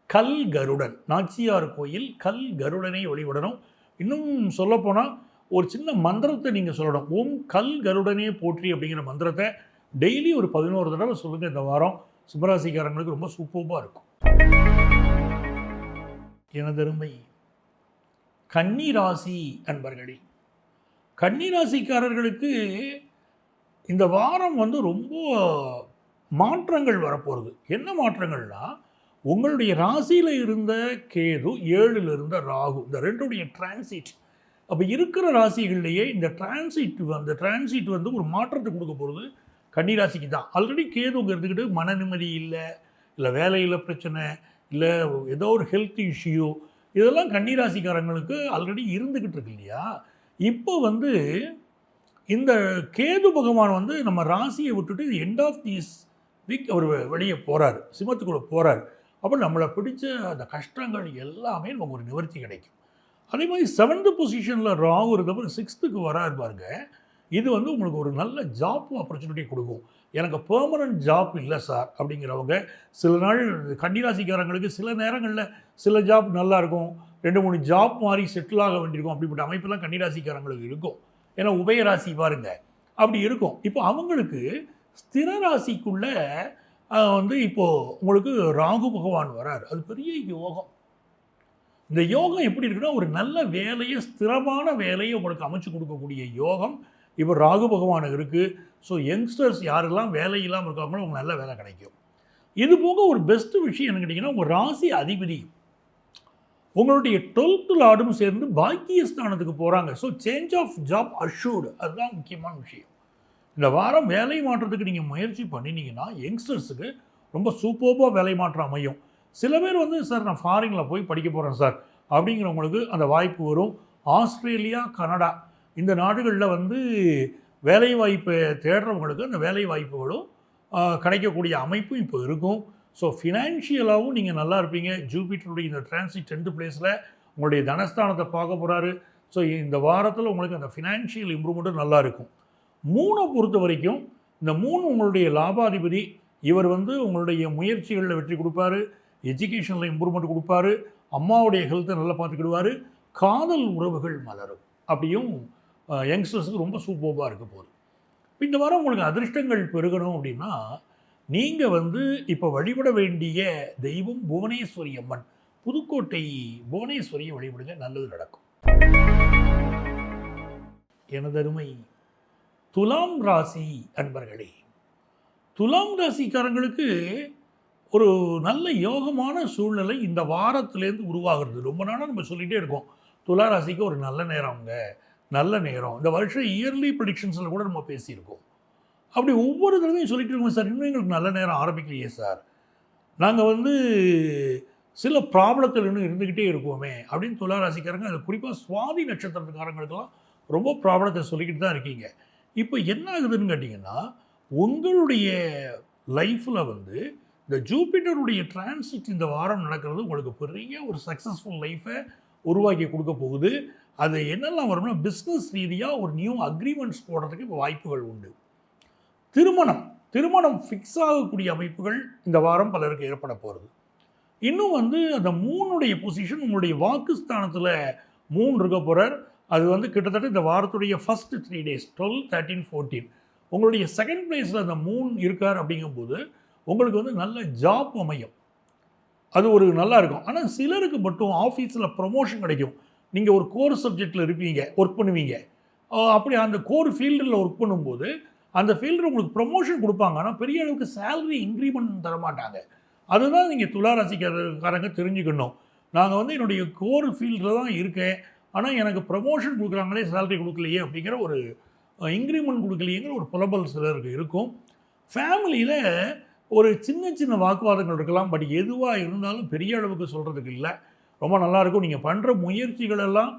கல் கருடன். நாச்சியார் கோயில் கல் கருடனை வழிபடணும். இன்னும் சொல்லப்போனால் ஒரு சின்ன மந்திரத்தை நீங்கள் சொல்லணும். ஓம் கல் கருடனே போற்றி அப்படிங்கிற மந்திரத்தை டெய்லி ஒரு 11 தடவை சொல்லுங்கள். இந்த வாரம் சிம்மராசிக்காரங்களுக்கு ரொம்ப சூப்பராக இருக்கும். எனதருமை கன்னிராசி அன்பர்களே, கன்னிராசிக்காரர்களுக்கு இந்த வாரம் வந்து ரொம்ப மாற்றங்கள் வரப்போகிறது. என்ன மாற்றங்கள்னா, உங்களுடைய ராசியில் இருந்த கேது, 7ல் இருந்த ராகு, இந்த 2உடைய டிரான்சிட். அப்போ இருக்கிற ராசிகள்லேயே இந்த டிரான்சிட் வந்து ஒரு மாற்றத்தை கொடுக்க போகிறது கன்னிராசிக்கு தான். ஆல்ரெடி கேது உங்க இருந்துக்கிட்டு மன நிம்மதி இல்லை வேலையில் பிரச்சனை, இல்லை ஏதோ ஒரு ஹெல்த் இஷ்யூ, இதெல்லாம் கன்னிராசிக்காரங்களுக்கு ஆல்ரெடி இருந்துக்கிட்டு இருக்கு இல்லையா. இப்போ வந்து இந்த கேது பகவான் வந்து நம்ம ராசியை விட்டுட்டு எண்ட் ஆஃப் திஸ் வீக் அவர் வெளியே போகிறார், சிம்மத்துக்குள்ளே போகிறார். அப்போ நம்மளை பிடிச்ச அந்த கஷ்டங்கள் எல்லாமே நமக்கு ஒரு நிவர்த்தி கிடைக்கும். அதே மாதிரி 7th பொசிஷனில் ராகு இருக்கப்போ 6th வராரு பாருங்க. இது வந்து உங்களுக்கு ஒரு நல்ல ஜாப் ஆப்பர்ச்சுனிட்டி கொடுக்கும். எனக்கு பெர்மனன்ட் ஜாப் இல்லை சார் அப்படிங்கிறவங்க, சில நாள் கன்னிராசிக்காரங்களுக்கு சில நேரங்களில் சில ஜாப் நல்லாயிருக்கும், 2-3 ஜாப் மாதிரி செட்டில் ஆக வேண்டியிருக்கும். அப்படிப்பட்ட அமைப்பெல்லாம் கன்னிராசிக்காரங்களுக்கு இருக்கும். ஏன்னா உபயராசி பாருங்கள் அப்படி இருக்கும். இப்போ அவங்களுக்கு ஸ்திர ராசிக்குள்ளே வந்து இப்போது உங்களுக்கு ராகு பகவான் வரார். அது பெரிய யோகம். இந்த யோகம் எப்படி இருக்குன்னா, ஒரு நல்ல வேலையை, ஸ்திரமான வேலையை உங்களுக்கு அமைச்சு கொடுக்கக்கூடிய யோகம் இப்போ ராகு பகவானுக்கு இருக்குது. ஸோ யங்ஸ்டர்ஸ் யாரெல்லாம் வேலை இல்லாமல் இருக்காங்களோ உங்களுக்கு நல்ல வேலை கிடைக்கும். இது போக ஒரு பெஸ்ட்டு விஷயம் என்ன கேட்டிங்கன்னா, உங்கள் ராசி அதிபதி உங்களுடைய 12th லார்டும் சேர்ந்து பாக்கியஸ்தானத்துக்கு போகிறாங்க. So change of job assured, அதுதான் முக்கியமான விஷயம். இந்த வாரம் வேலை மாற்றத்துக்கு நீங்கள் முயற்சி பண்ணினீங்கன்னா யங்ஸ்டர்ஸுக்கு ரொம்ப சூப்பராக வேலை மாற்றம் அமையும். சில பேர் வந்து சார் நான் ஃபாரினில் போய் படிக்க போகிறேன் சார் அப்படிங்கிறவங்களுக்கு அந்த வாய்ப்பு வரும். ஆஸ்திரேலியா, கனடா இந்த நாடுகளில் வந்து வேலை வாய்ப்பை தேடுறவங்களுக்கு அந்த வேலை வாய்ப்புகளும் கிடைக்கக்கூடிய அமைப்பும் இப்போ இருக்கும். ஸோ ஃபினான்ஷியலாகவும் நீங்கள் நல்லா இருப்பீங்க. ஜூபிட்டருடைய இந்த டிரான்சிட் 10th பிளேஸில் உங்களுடைய தனஸ்தானத்தை பார்க்க போகிறாரு. ஸோ இந்த வாரத்தில் உங்களுக்கு அந்த ஃபினான்ஷியல் இம்ப்ரூவ்மெண்ட்டும் நல்லா இருக்கும். 3 பொறுத்த வரைக்கும் இந்த 3 உங்களுடைய லாபாதிபதி. இவர் வந்து உங்களுடைய முயற்சிகளில் வெற்றி கொடுப்பாரு, எஜுகேஷனில் இம்ப்ரூவ்மெண்ட் கொடுப்பாரு, அம்மாவுடைய ஹெல்த்தை நல்லா பார்த்துக்கிடுவார், காதல் உறவுகள் மலரும். அப்படியும் யங்ஸ்டர்ஸுக்கு ரொம்ப சூப்பராக இருக்க போகுது. இந்த வாரம் உங்களுக்கு அதிர்ஷ்டங்கள் பெருகணும் அப்படின்னா நீங்கள் வந்து இப்போ வழிபட வேண்டிய தெய்வம் புவனேஸ்வரி அம்மன். புதுக்கோட்டை புவனேஸ்வரியை வழிபடுங்க, நல்லது நடக்கும். எனதருமை துலாம் ராசி அன்பர்களே, துலாம் ராசிக்காரங்களுக்கு ஒரு நல்ல யோகமான சூழ்நிலை இந்த வாரத்திலேருந்து உருவாகிறது. ரொம்ப நாளாக நம்ம சொல்லிகிட்டே இருக்கோம், துலா ராசிக்கு ஒரு நல்ல நேரங்க, நல்ல நேரம். இந்த வருஷம் இயர்லி ப்ரெடிக்ஷன்ஸில் கூட நம்ம பேசியிருக்கோம். அப்படி ஒவ்வொரு தடவையும் சொல்லிட்டு இருக்கோம், சார் இன்னும் எங்களுக்கு நல்ல நேரம் ஆரம்பிக்கலையே சார், நாங்கள் வந்து சில ப்ராப்ளத்தில் இன்னும் இருந்துக்கிட்டே இருக்கோமே அப்படின்னு துலா ராசிக்காரங்க, அது குறிப்பாக சுவாதி நட்சத்திரக்காரங்களுக்கெல்லாம் ரொம்ப ப்ராப்ளத்தை சொல்லிக்கிட்டு தான் இருக்கீங்க. இப்போ என்ன ஆகுதுன்னு கேட்டிங்கன்னா, உங்களுடைய லைஃப்பில் வந்து இந்த ஜூபிட்டருடைய டிரான்சிட் இந்த வாரம் நடக்கிறது உங்களுக்கு பெரிய ஒரு சக்ஸஸ்ஃபுல் லைஃப்பை உருவாக்கி கொடுக்க போகுது. அது என்னெல்லாம் வரும்னா பிஸ்னஸ் ரீதியாக ஒரு நியூ அக்ரிமெண்ட்ஸ் போடுறதுக்கு இப்போ வாய்ப்புகள் உண்டு. திருமணம் ஃபிக்ஸ் ஆகக்கூடிய அமைப்புகள் இந்த வாரம் பலருக்கு ஏற்பட போகிறது. இன்னும் அந்த மூணுடைய பொசிஷன் உங்களுடைய வாக்குஸ்தானத்தில் 3 இருக்க போகிறார். அது கிட்டத்தட்ட இந்த வாரத்துடைய ஃபஸ்ட்டு 3 days 12, 13, 14 உங்களுடைய செகண்ட் பிளேஸில் அந்த 3 இருக்கார். அப்படிங்கும்போது உங்களுக்கு நல்ல ஜாப் அமையும். அது ஒரு நல்லா இருக்கும். ஆனால் சிலருக்கு மட்டும் ஆஃபீஸில் ப்ரொமோஷன் கிடைக்கும். நீங்கள் ஒரு கோர் சப்ஜெக்டில் இருப்பீங்க, ஒர்க் பண்ணுவீங்க. அப்படி அந்த கோர் ஃபீல்டில் ஒர்க் பண்ணும்போது அந்த ஃபீல்டில் உங்களுக்கு ப்ரொமோஷன் கொடுப்பாங்க. ஆனால் பெரிய அளவுக்கு சேலரி இன்க்ரிமெண்ட் தரமாட்டாங்க. அதுதான் நீங்கள் துலா ராசிக்காரங்க தெரிஞ்சுக்கணும். நாங்கள் என்னுடைய கோர் ஃபீல்டில் தான் இருக்கேன், ஆனால் எனக்கு ப்ரமோஷன் கொடுக்குறாங்களே, சேலரி கொடுக்கலையே அப்படிங்கிற ஒரு இன்க்ரிமெண்ட் கொடுக்கலையேங்கிற ஒரு புலம்பல் சிலருக்கு இருக்கும். ஃபேமிலியில் ஒரு சின்ன வாக்குவாதங்கள் இருக்கலாம். பட் எதுவாக இருந்தாலும் பெரிய அளவுக்கு சொல்கிறதுக்கு இல்லை. ரொம்ப நல்லாயிருக்கும். நீங்கள் பண்ணுற முயற்சிகளெல்லாம்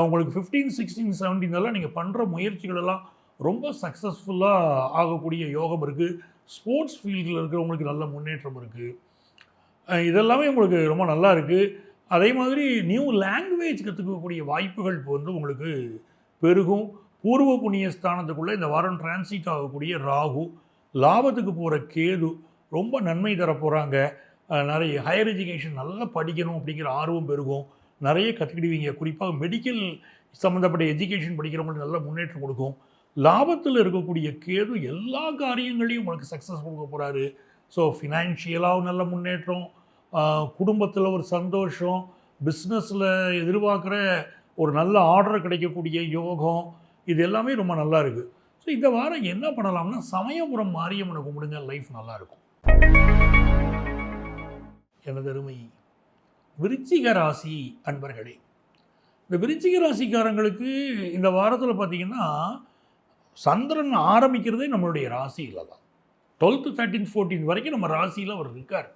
உங்களுக்கு 15, 16, 17 நீங்கள் பண்ணுற முயற்சிகளெல்லாம் ரொம்ப சக்ஸஸ்ஃபுல்லாக ஆகக்கூடிய யோகம் இருக்குது. ஸ்போர்ட்ஸ் ஃபீல்டில் இருக்கிறவங்களுக்கு நல்ல முன்னேற்றம் இருக்குது. இதெல்லாமே உங்களுக்கு ரொம்ப நல்லா இருக்குது. அதே மாதிரி நியூ லாங்குவேஜ் கற்றுக்கக்கூடிய வாய்ப்புகள் இப்போ உங்களுக்கு பெருகும். பூர்வ புண்ணிய ஸ்தானத்துக்குள்ளே இந்த வாரம் டிரான்சிட் ஆகக்கூடிய ராகு, லாபத்துக்கு போகிற கேது ரொம்ப நன்மை தர போகிறாங்க. நிறைய ஹையர் எஜுகேஷன் நல்லா படிக்கணும் அப்படிங்கிற ஆர்வம் பெருகும். நிறைய கற்றுக்கிடுவீங்க. குறிப்பாக மெடிக்கல் சம்மந்தப்பட்ட எஜுகேஷன் படிக்கிறவங்களுக்கு நல்ல முன்னேற்றம் கொடுக்கும். லாபத்தில் இருக்கக்கூடிய கேது எல்லா காரியங்களையும் உங்களுக்கு சக்ஸஸ் கொடுக்க போகிறாரு. ஸோ ஃபினான்ஷியலாக நல்ல முன்னேற்றம், குடும்பத்தில் ஒரு சந்தோஷம், பிஸ்னஸில் எதிர்பார்க்குற ஒரு நல்ல ஆர்டர் கிடைக்கக்கூடிய யோகம், இது எல்லாமே ரொம்ப நல்லா இருக்குது. ஸோ இந்த வாரம் என்ன பண்ணலாம்னா சமயபுரம் மாரியம்மனை கும்பிடுங்க, லைஃப் நல்லாயிருக்கும். எனதருமை விருச்சிக ராசி அன்பர்களே, இந்த விருச்சிக ராசிக்காரங்களுக்கு இந்த வாரத்தில் பார்த்திங்கன்னா சந்திரன் ஆரம்பிக்கிறதே நம்மளுடைய ராசியில் தான். 12, 13, 14 வரைக்கும் நம்ம ராசியில் அவர் இருக்கார்.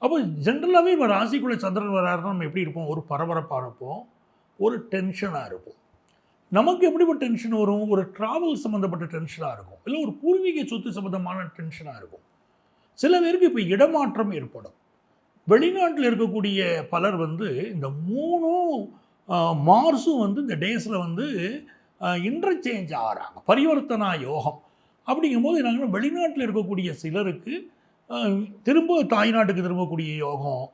அப்போ ஜென்ரலாகவே இப்போ ராசிக்குள்ளே சந்திரன் வராருன்னா நம்ம எப்படி இருப்போம்? ஒரு பரபரப்பாக இருப்போம், ஒரு டென்ஷனாக இருப்போம். நமக்கு எப்படிப்பட்ட டென்ஷன் வரும்? ஒரு ட்ராவல் சம்மந்தப்பட்ட டென்ஷனாக இருக்கும், இல்லை ஒரு பூர்வீக சொத்து சம்மந்தமான டென்ஷனாக இருக்கும். சில பேருக்கு இப்போ இடமாற்றம் ஏற்படும். வெளிநாட்டில் இருக்கக்கூடிய பலர் இந்த 3 மார்ஸும் இந்த டேஸில் இன்டர்சேஞ்ச் ஆகிறாங்க, பரிவர்த்தனா யோகம். அப்படிங்கும்போது என்னங்கன்னா வெளிநாட்டில் இருக்கக்கூடிய சிலருக்கு திரும்ப தாய்நாட்டுக்கு திரும்பக்கூடிய யோகம்,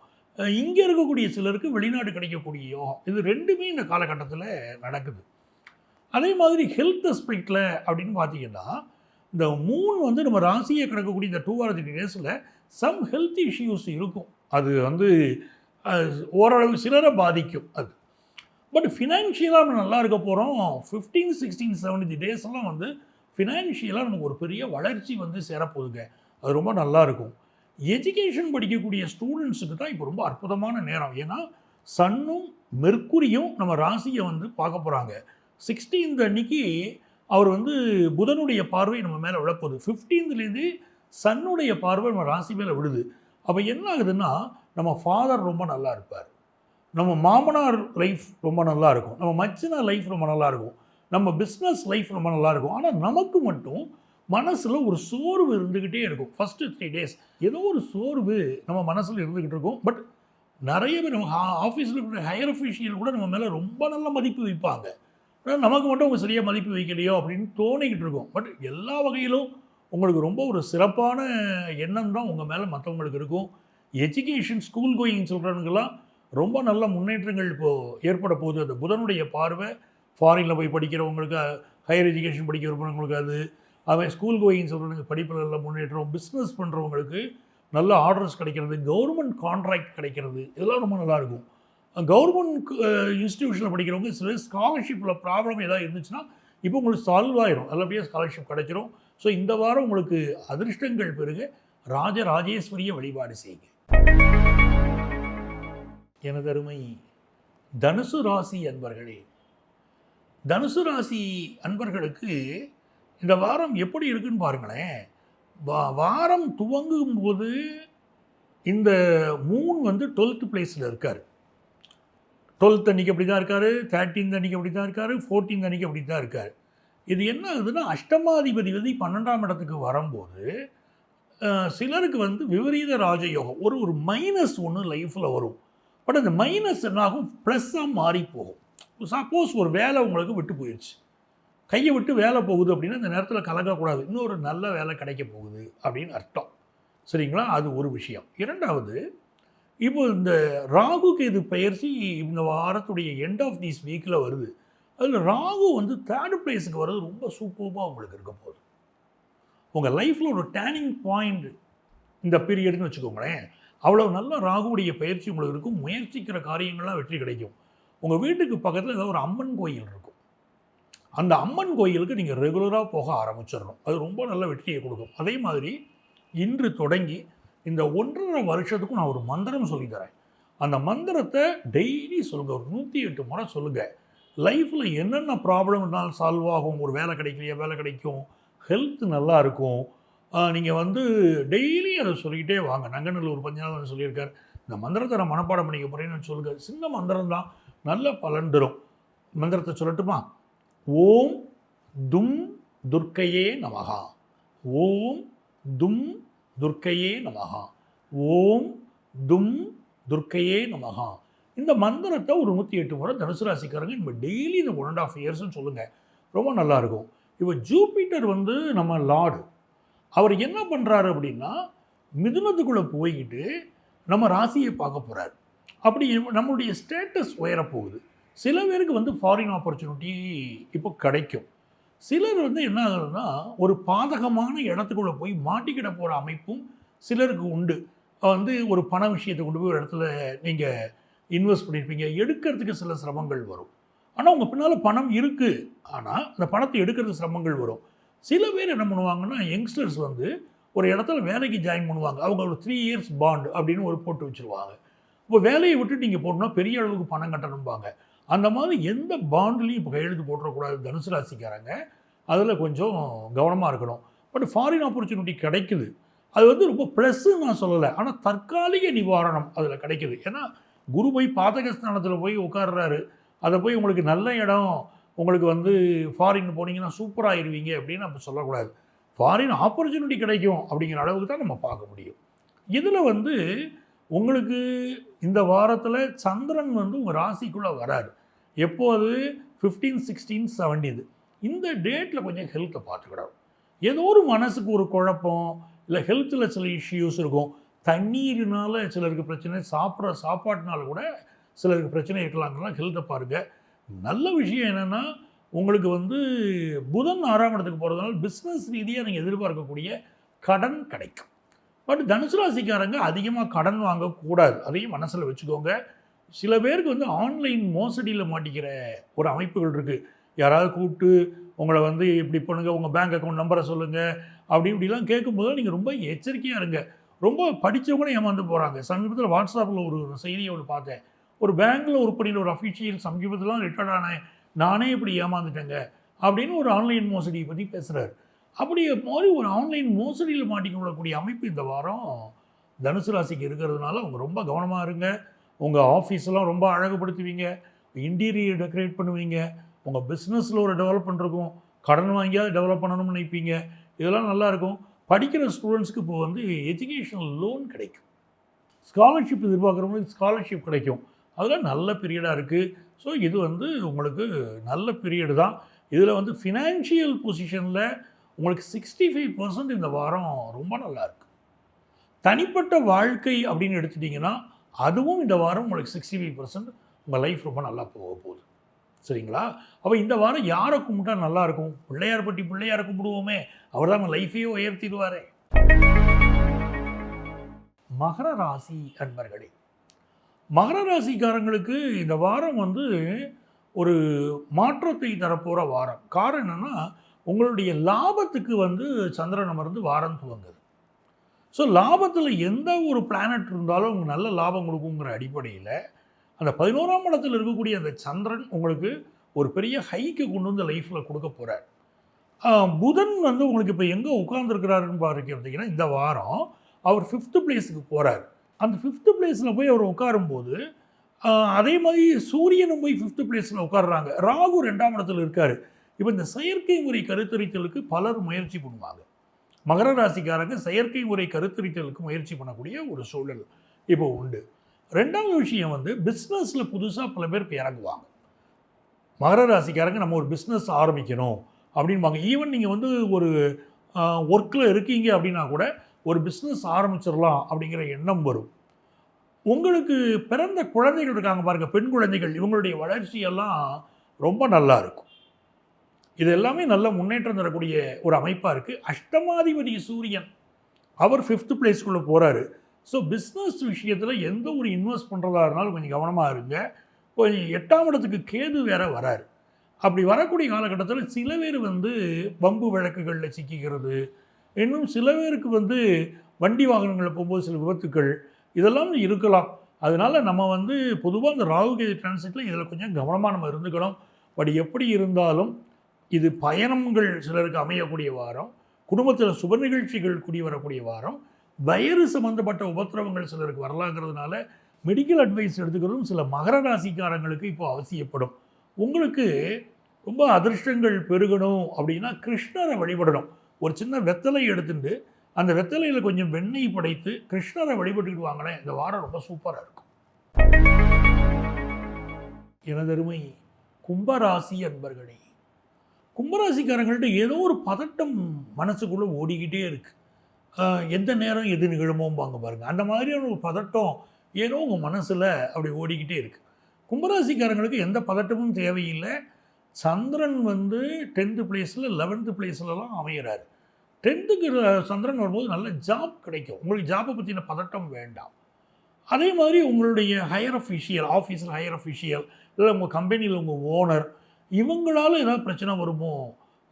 இங்கே இருக்கக்கூடிய சிலருக்கு வெளிநாடு கிடைக்கக்கூடிய யோகம், இது ரெண்டுமே இந்த காலகட்டத்தில் நடக்குது. அதே மாதிரி ஹெல்த் அஸ்பெக்டில் அப்படின்னு பார்த்தீங்கன்னா இந்த 3 நம்ம ராசியை கிடக்கக்கூடிய இந்த 2 or 3 டேஸில் சம் ஹெல்த் இஷ்யூஸ் இருக்கும். அது ஓரளவு சிலரை பாதிக்கும் அது. பட் ஃபினான்ஷியலாக நம்ம நல்லா இருக்க போகிறோம். 15, 16, 17 டேஸ்லாம் ஃபினான்ஷியலாக நமக்கு ஒரு பெரிய வளர்ச்சி சேரப்போகுதுங்க. அது ரொம்ப நல்லா இருக்கும். எஜுகேஷன் படிக்கக்கூடிய ஸ்டூடெண்ட்ஸுக்கு தான் இப்போ ரொம்ப அற்புதமான நேரம். ஏன்னா சன்னும் மெர்க்குரியும் நம்ம ராசியை பார்க்க போகிறாங்க. 16th அன்னைக்கு அவர் புதனுடைய பார்வை நம்ம மேலே விழப்போகுது. 15லேருந்து சன்னுடைய பார்வை நம்ம ராசி மேலே விழுது. அப்போ என்ன ஆகுதுன்னா நம்ம ஃபாதர் ரொம்ப நல்லா இருப்பார், நம்ம மாமனார் லைஃப் ரொம்ப நல்லா இருக்கும், நம்ம மச்சினார் லைஃப் ரொம்ப நல்லா இருக்கும், நம்ம பிஸ்னஸ் லைஃப் ரொம்ப நல்லா இருக்கும். ஆனால் நமக்கு மட்டும் மனசில் ஒரு சோர்வு இருந்துக்கிட்டே இருக்கும். ஃபஸ்ட்டு 3 days ஏதோ ஒரு சோர்வு நம்ம மனசில் இருந்துக்கிட்டு இருக்கும். பட் நிறைய பேர் நம்ம ஆஃபீஸில் இருக்கிற ஹையர் அஃபீஷியல் கூட நம்ம மேலே ரொம்ப நல்ல மதிப்பு வைப்பாங்க. ஆனால் நமக்கு மட்டும் அவங்க சரியாக மதிப்பு வைக்கலையோ அப்படின்னு தோணிக்கிட்டு இருக்கும். பட் எல்லா வகையிலும் உங்களுக்கு ரொம்ப ஒரு சிறப்பான எண்ணம் தான் உங்கள் மேலே மற்றவங்களுக்கு இருக்கும். எஜுகேஷன் ஸ்கூல் கோயிங் சொல்கிறவங்கெல்லாம் ரொம்ப நல்ல முன்னேற்றங்கள் இப்போது ஏற்பட போகுது. அந்த புதனுடைய பார்வை ஃபாரினில் போய் படிக்கிறவங்களுக்கு, ஹையர் எஜுகேஷன் படிக்க விரும்புகிறவங்களுக்கு அவன் ஸ்கூல் கோயிங் சொல்கிறவங்க படிப்பில் நல்ல முன்னேற்றம், பிஸ்னஸ் பண்ணுறவங்களுக்கு நல்ல ஆர்டர்ஸ் கிடைக்கிறது, கவர்மெண்ட் கான்ட்ராக்ட் கிடைக்கிறது, இதெல்லாம் ரொம்ப நல்லாயிருக்கும். கவர்மெண்ட் இன்ஸ்டிடியூஷனில் படிக்கிறவங்க சில ஸ்காலர்ஷிப்பில் ப்ராப்ளம் ஏதாவது இருந்துச்சுன்னா இப்போ உங்களுக்கு சால்வ் ஆயிரும், நல்லபடியாக ஸ்காலர்ஷிப் கிடைச்சிரும். ஸோ இந்த வாரம் உங்களுக்கு அதிர்ஷ்டங்கள் பெருக ராஜராஜேஸ்வரியை வழிபாடு செய்யுங்க. எனதருமை தனுசு ராசி அன்பர்களே, தனுசு ராசி அன்பர்களுக்கு இந்த வாரம் எப்படி இருக்குன்னு பாருங்களேன். வாரம் துவங்கும் போது இந்த மூன் 12th பிளேஸில் இருக்கார். 12th அன்றைக்கி அப்படி தான் இருக்கார், 13th அன்றைக்கி அப்படி தான் இருக்கார், 14th அன்றைக்கி அப்படி தான் இருக்கார். இது என்ன ஆகுதுன்னா அஷ்டமாதிபதி 12ஆம் இடத்துக்கு வரும்போது சிலருக்கு விபரீத ராஜயோகம் ஒரு மைனஸ் ஒன்று லைஃப்பில் வரும். பட் அந்த மைனஸ் என்னாகும் ப்ளஸ்ஸாக மாறி போகும். சப்போஸ் ஒரு வேலை உங்களுக்கு விட்டு போயிடுச்சு, கையை விட்டு வேலை போகுது அப்படின்னா இந்த நேரத்தில் கலங்கக்கூடாது, இன்னொரு நல்ல வேலை கிடைக்க போகுது அப்படின்னு அர்த்தம். சரிங்களா? அது ஒரு விஷயம். இரண்டாவது, இப்போ இந்த ராகு கேது பெயர்ச்சி இந்த வாரத்துடைய எண்ட் ஆஃப் திஸ் வீக்கில் வருது. அதில் ராகு வந்து 3rd பிளேஸுக்கு வர்றது ரொம்ப சூப்பராக உங்களுக்கு இருக்க போகுது. உங்கள் லைஃப்பில் ஒரு டேர்னிங் பாயிண்ட் இந்த பீரியட்னு வச்சுக்கோங்களேன். அவ்வளோ நல்ல ராகுவுடைய பயிற்சி உங்களுக்கு இருக்கும். முயற்சிக்கிற காரியங்கள்லாம் வெற்றி கிடைக்கும். உங்கள் வீட்டுக்கு பக்கத்தில் ஏதோ ஒரு அம்மன் கோயில் இருக்கும். அந்த அம்மன் கோயிலுக்கு நீங்கள் ரெகுலராக போக ஆரம்பிச்சிடணும். அது ரொம்ப நல்ல வெற்றியை கொடுக்கும். அதே மாதிரி இன்று தொடங்கி இந்த 1.5 வருஷத்துக்கும் நான் ஒரு மந்திரம் சொல்லித்தரேன். அந்த மந்திரத்தை டெய்லி சொல்லுங்கள். ஒரு 108 முறை சொல்லுங்கள். லைஃப்பில் என்னென்ன ப்ராப்ளம் இருந்தாலும் சால்வ் ஆகும். ஒரு வேலை கிடைக்கலையா, வேலை கிடைக்கும். ஹெல்த் நல்லா இருக்கும். நீங்கள் வந்து டெய்லி அதை சொல்லிக்கிட்டே வாங்க. நங்கநல்லூர் பஞ்சநாதன் சொல்லியிருக்கார், இந்த மந்திரத்தை நான் மனப்பாடம் பண்ணிக்க போகிறேன்னு சொல்லுங்கள். சின்ன மந்திரம் தான், நல்ல பலன் தரும். மந்திரத்தை சொல்லட்டுமா? ஓம் தும் துர்க்கையே நமகா. ஓம் தும் துர்க்கையே நமகா. ஓம் தும் துர்க்கையே நமகா. இந்த மந்திரத்தை ஒரு 108 முறை தனுசு ராசிக்காரங்க நம்ம டெய்லி இந்த 1.5 இயர்ஸ்ன்னு சொல்லுங்கள். ரொம்ப நல்லாயிருக்கும். இப்போ ஜூபிட்டர் வந்து நம்ம லார்டு, அவர் என்ன பண்ணுறாரு அப்படின்னா மிதுனத்துக்குள்ளே போய்கிட்டு நம்ம ராசியை பார்க்க போகிறார். அப்படி நம்மளுடைய ஸ்டேட்டஸ் உயரப்போகுது. சில பேருக்கு வந்து ஃபாரின் ஆப்பர்ச்சுனிட்டி இப்போ கிடைக்கும். சிலர் வந்து என்ன ஆகுதுன்னா ஒரு பாதகமான இடத்துக்குள்ளே போய் மாட்டிக்கிட போகிற அமைப்பும் சிலருக்கு உண்டு. வந்து ஒரு பண விஷயத்தை கொண்டு போய் ஒரு இடத்துல நீங்கள் இன்வெஸ்ட் பண்ணியிருப்பீங்க, எடுக்கிறதுக்கு சில சிரமங்கள் வரும். ஆனால் உங்கள் பின்னால் பணம் இருக்குது, ஆனால் அந்த பணத்தை எடுக்கிறதுக்கு சிரமங்கள் வரும். சில பேர் என்ன பண்ணுவாங்கன்னா யங்ஸ்டர்ஸ் வந்து ஒரு இடத்துல வேலைக்கு ஜாயின் பண்ணுவாங்க. அவங்க ஒரு 3 இயர்ஸ் பாண்ட் அப்படின்னு ஒரு போட்டு வச்சுருவாங்க. இப்போ வேலையை விட்டு நீங்கள் போடணும்னா பெரிய அளவுக்கு பணம் கட்டணும்பாங்க. அந்த மாதிரி எந்த பாண்ட்லேயும் இப்போ கையெழுத்து போட்டுறக்கூடாது தனுசு ராசிக்காரங்க. அதில் கொஞ்சம் கவனமாக இருக்கணும். பட் ஃபாரின் ஆப்பர்ச்சுனிட்டி கிடைக்குது. அது வந்து ரொம்ப ப்ளஸ்ன்னு நான் சொல்லலை, ஆனால் தற்காலிக நிவாரணம் அதில் கிடைக்குது. ஏன்னா குரு போய் பாதகஸ்தானத்தில் போய் உட்கார்றாரு. அதை போய் உங்களுக்கு நல்ல இடம், உங்களுக்கு வந்து ஃபாரின் போனீங்கன்னா சூப்பராகிடுவீங்க அப்படின்னு நம்ம சொல்லக்கூடாது. ஃபாரின் ஆப்பர்ச்சுனிட்டி கிடைக்கும் அப்படிங்கிற அளவுக்கு தான் நம்ம பார்க்க முடியும். இதில் வந்து உங்களுக்கு இந்த வாரத்தில் சந்திரன் வந்து உங்கள் ராசிக்குள்ளே வராரு. எப்போது? 15, 16, 17 இந்த டேட்டில் கொஞ்சம் ஹெல்த்தை பார்த்துக்கிடும். ஏதோ ஒரு மனசுக்கு ஒரு குழப்பம், இல்லை ஹெல்த்தில் சில இஷ்யூஸ் இருக்கும். தண்ணீரினால் சிலருக்கு பிரச்சனை, சாப்பிட்ற சாப்பாட்டினால கூட சிலருக்கு பிரச்சனை இருக்கலாங்கிறலாம். ஹெல்த்தை பாருங்கள். நல்ல விஷயம் என்னென்னா உங்களுக்கு வந்து புதன் 6ஆம் இடத்துக்கு போகிறதுனால பிஸ்னஸ் ரீதியாக நீங்கள் எதிர்பார்க்கக்கூடிய கடன் கிடைக்கும். பட் தனுசு ராசிக்காரங்க அதிகமாக கடன் வாங்கக்கூடாது, அதையும் மனசில் வச்சுக்கோங்க. சில பேருக்கு வந்து ஆன்லைன் மோசடியில் மாட்டிக்கிற ஒரு அமைப்புகள் இருக்குது. யாராவது கூப்பிட்டு உங்களை வந்து இப்படி பண்ணுங்கள், உங்கள் பேங்க் அக்கௌண்ட் நம்பரை சொல்லுங்கள் அப்படி இப்படிலாம் கேட்கும்போது நீங்கள் ரொம்ப எச்சரிக்கையாக இருங்க. ரொம்ப படித்தவங்களும் ஏமாந்து போகிறாங்க. சமீபத்தில் வாட்ஸ்அப்பில் ஒரு செய்தியை ஒன்று பார்த்தேன். ஒரு பேங்க்கில் ஒரு பணியில் ஒரு அஃபிஷியல் சமீபத்திலாம் ரிட்டர்ட் ஆனேன், நானே இப்படி ஏமாந்துட்டேங்க அப்படின்னு ஒரு ஆன்லைன் மோசடியை பற்றி பேசுகிறார். அப்படி மாதிரி ஒரு ஆன்லைன் மோசடியில் மாட்டிக்கொள்ளக்கூடிய அமைப்பு இந்த வாரம் தனுசு ராசிக்கு இருக்கிறதுனால அவங்க ரொம்ப கவனமாக இருங்க. உங்கள் ஆஃபீஸெல்லாம் ரொம்ப அழகுபடுத்துவீங்க, இன்டீரியர் டெக்கரேட் பண்ணுவீங்க, உங்கள் பிஸ்னஸில் ஒரு டெவலப்மெண்ட் இருக்கும், கடன் வாங்கியாவது டெவலப் பண்ணணும்னு நினைப்பீங்க. இதெல்லாம் நல்லாயிருக்கும். படிக்கிற ஸ்டூடெண்ட்ஸ்க்கு இப்போ வந்து எஜுகேஷனல் லோன் கிடைக்கும். ஸ்காலர்ஷிப் எதிர்பார்க்குறவங்களுக்கு ஸ்காலர்ஷிப் கிடைக்கும். அதெல்லாம் நல்ல பீரியடாக இருக்குது. ஸோ இது வந்து உங்களுக்கு நல்ல பீரியடு தான். இதில் வந்து ஃபினான்ஷியல் பொசிஷனில் உங்களுக்கு 65% இந்த வாரம் ரொம்ப நல்லாயிருக்கு. தனிப்பட்ட வாழ்க்கை அப்படின்னு எடுத்துட்டிங்கன்னா அதுவும் இந்த வாரம் உங்களுக்கு 65% உங்கள் லைஃப் ரொம்ப நல்லா போக போகுது. சரிங்களா? அப்போ இந்த வாரம் யாரை கும்பிட்டா நல்லாயிருக்கும்? பிள்ளையார் பட்டி பிள்ளையாரை கும்பிடுவோமே, அவர் தான் லைஃபையே உயர்த்திடுவாரே. மகர ராசி அன்பர்களே, மகர ராசிக்காரங்களுக்கு இந்த வாரம் வந்து ஒரு மாற்றத்தை தரப்போகிற வாரம். காரணம் என்னென்னா உங்களுடைய லாபத்துக்கு வந்து சந்திரன் அமர்ந்து வாரம் துவங்குது. ஸோ லாபத்தில் எந்த ஒரு பிளானட் இருந்தாலும் உங்களுக்கு நல்ல லாபம் கொடுக்குங்கிற அடிப்படையில் அந்த 11ஆம் இடத்தில் இருக்கக்கூடிய அந்த சந்திரன் உங்களுக்கு ஒரு பெரிய ஹைக்கு கொண்டு வந்து லைஃப்பில் கொடுக்க போகிறார். புதன் வந்து உங்களுக்கு இப்போ எங்கே உட்கார்ந்துருக்கிறாருன்னு பார்த்திங்கன்னா இந்த வாரம் அவர் 5th பிளேஸுக்கு போகிறார். அந்த 5th பிளேஸில் போய் அவர் உட்காரும்போது அதே மாதிரி சூரியனும் போய் 5th பிளேஸில் உட்காடுறாங்க. ராகு 2ஆம் இடத்துல இருக்கார். இப்போ இந்த செயற்கை முறை கருத்தரித்தலுக்கு பலர் முயற்சி பண்ணுவாங்க. மகர ராசிக்காரங்க செயற்கை முறை கருத்தரித்தலுக்கு முயற்சி பண்ணக்கூடிய ஒரு சூழல் இப்போ உண்டு. 2வது விஷயம் வந்து பிஸ்னஸில் புதுசாக பல பேர் இப்போ இறங்குவாங்க. மகர ராசிக்காரங்க நம்ம ஒரு பிஸ்னஸ் ஆரம்பிக்கணும் அப்படின்பாங்க. ஈவன் நீங்கள் வந்து ஒரு ஒர்க்கில் இருக்கீங்க அப்படின்னா கூட ஒரு பிஸ்னஸ் ஆரம்பிச்சிடலாம் அப்படிங்கிற எண்ணம் வரும். உங்களுக்கு பிறந்த குழந்தைகள் இருக்காங்க பாருங்கள், பெண் குழந்தைகள், இவங்களுடைய வளர்ச்சியெல்லாம் ரொம்ப நல்லா இருக்கும். இது எல்லாமே நல்ல முன்னேற்றம் தரக்கூடிய ஒரு அமைப்பாக இருக்குது. அஷ்டமாதிபதி சூரியன் அவர் 5th பிளேஸ்க்குள்ளே போகிறாரு. ஸோ பிஸ்னஸ் விஷயத்தில் எந்த ஒரு இன்வெஸ்ட் பண்ணுறதா இருந்தாலும் கொஞ்சம் கவனமாக இருங்க. கொஞ்சம் 8ஆம் இடத்துக்கு கேது வேற வராரு. அப்படி வரக்கூடிய காலகட்டத்தில் சில பேர் வந்து வம்பு வழக்குகளில் சிக்கிக்கிறது, இன்னும் சில பேருக்கு வந்து வண்டி வாகனங்களில் போகும்போது சில விபத்துக்கள் இதெல்லாம் இருக்கலாம். அதனால் நம்ம வந்து பொதுவாக இந்த ராகு கேது டிரான்சிட்டில் இதில் கொஞ்சம் கவனமாக நம்ம இருந்துக்கணும். பட் எப்படி இருந்தாலும் இது பயணங்கள் சிலருக்கு அமையக்கூடிய வாரம், குடும்பத்தில் சுப நிகழ்ச்சிகள் கூடி வரக்கூடிய வாரம், வயிறு சம்மந்தப்பட்ட உபத்திரவங்கள் சிலருக்கு வரலாங்கிறதுனால மெடிக்கல் அட்வைஸ் எடுத்துக்கிறதும் சில மகர ராசிக்காரங்களுக்கு இப்போ அவசியப்படும். உங்களுக்கு ரொம்ப அதிர்ஷ்டங்கள் பெருகணும் அப்படின்னா கிருஷ்ணரை வழிபடணும். ஒரு சின்ன வெத்தலை எடுத்துட்டு அந்த வெத்தலையில் கொஞ்சம் வெண்ணெய் படைத்து கிருஷ்ணரை வழிபட்டுக்கிட்டு வாங்கினேன், இந்த வாரம் ரொம்ப சூப்பராக இருக்கும். எனதருமை கும்பராசி அன்பர்களே, கும்பராசிக்காரங்கள்ட்ட ஏதோ ஒரு பதட்டம் மனசுக்குள்ளே ஓடிக்கிட்டே இருக்குது. எந்த நேரம் எது நிகழுமோம்பாங்க பாருங்கள், அந்த மாதிரியான ஒரு பதட்டம் ஏதோ உங்கள் மனசில் அப்படி ஓடிக்கிட்டே இருக்குது. கும்பராசிக்காரங்களுக்கு எந்த பதட்டமும் தேவையில்லை. சந்திரன் வந்து 10th பிளேஸில் 11th பிளேஸ்லலாம் அமைகிறாரு. 10th சந்திரன் வரும்போது நல்ல ஜாப் கிடைக்கும். உங்களுக்கு ஜாப்பை பற்றின பதட்டம் வேண்டாம். அதே மாதிரி உங்களுடைய ஹையர் அஃபிஷியல், ஆஃபீஸில் ஹையர் அஃபிஷியல், இல்லை உங்கள் கம்பெனியில் உங்கள் ஓனர், இவங்களால் ஏதாவது பிரச்சனை வருமோ,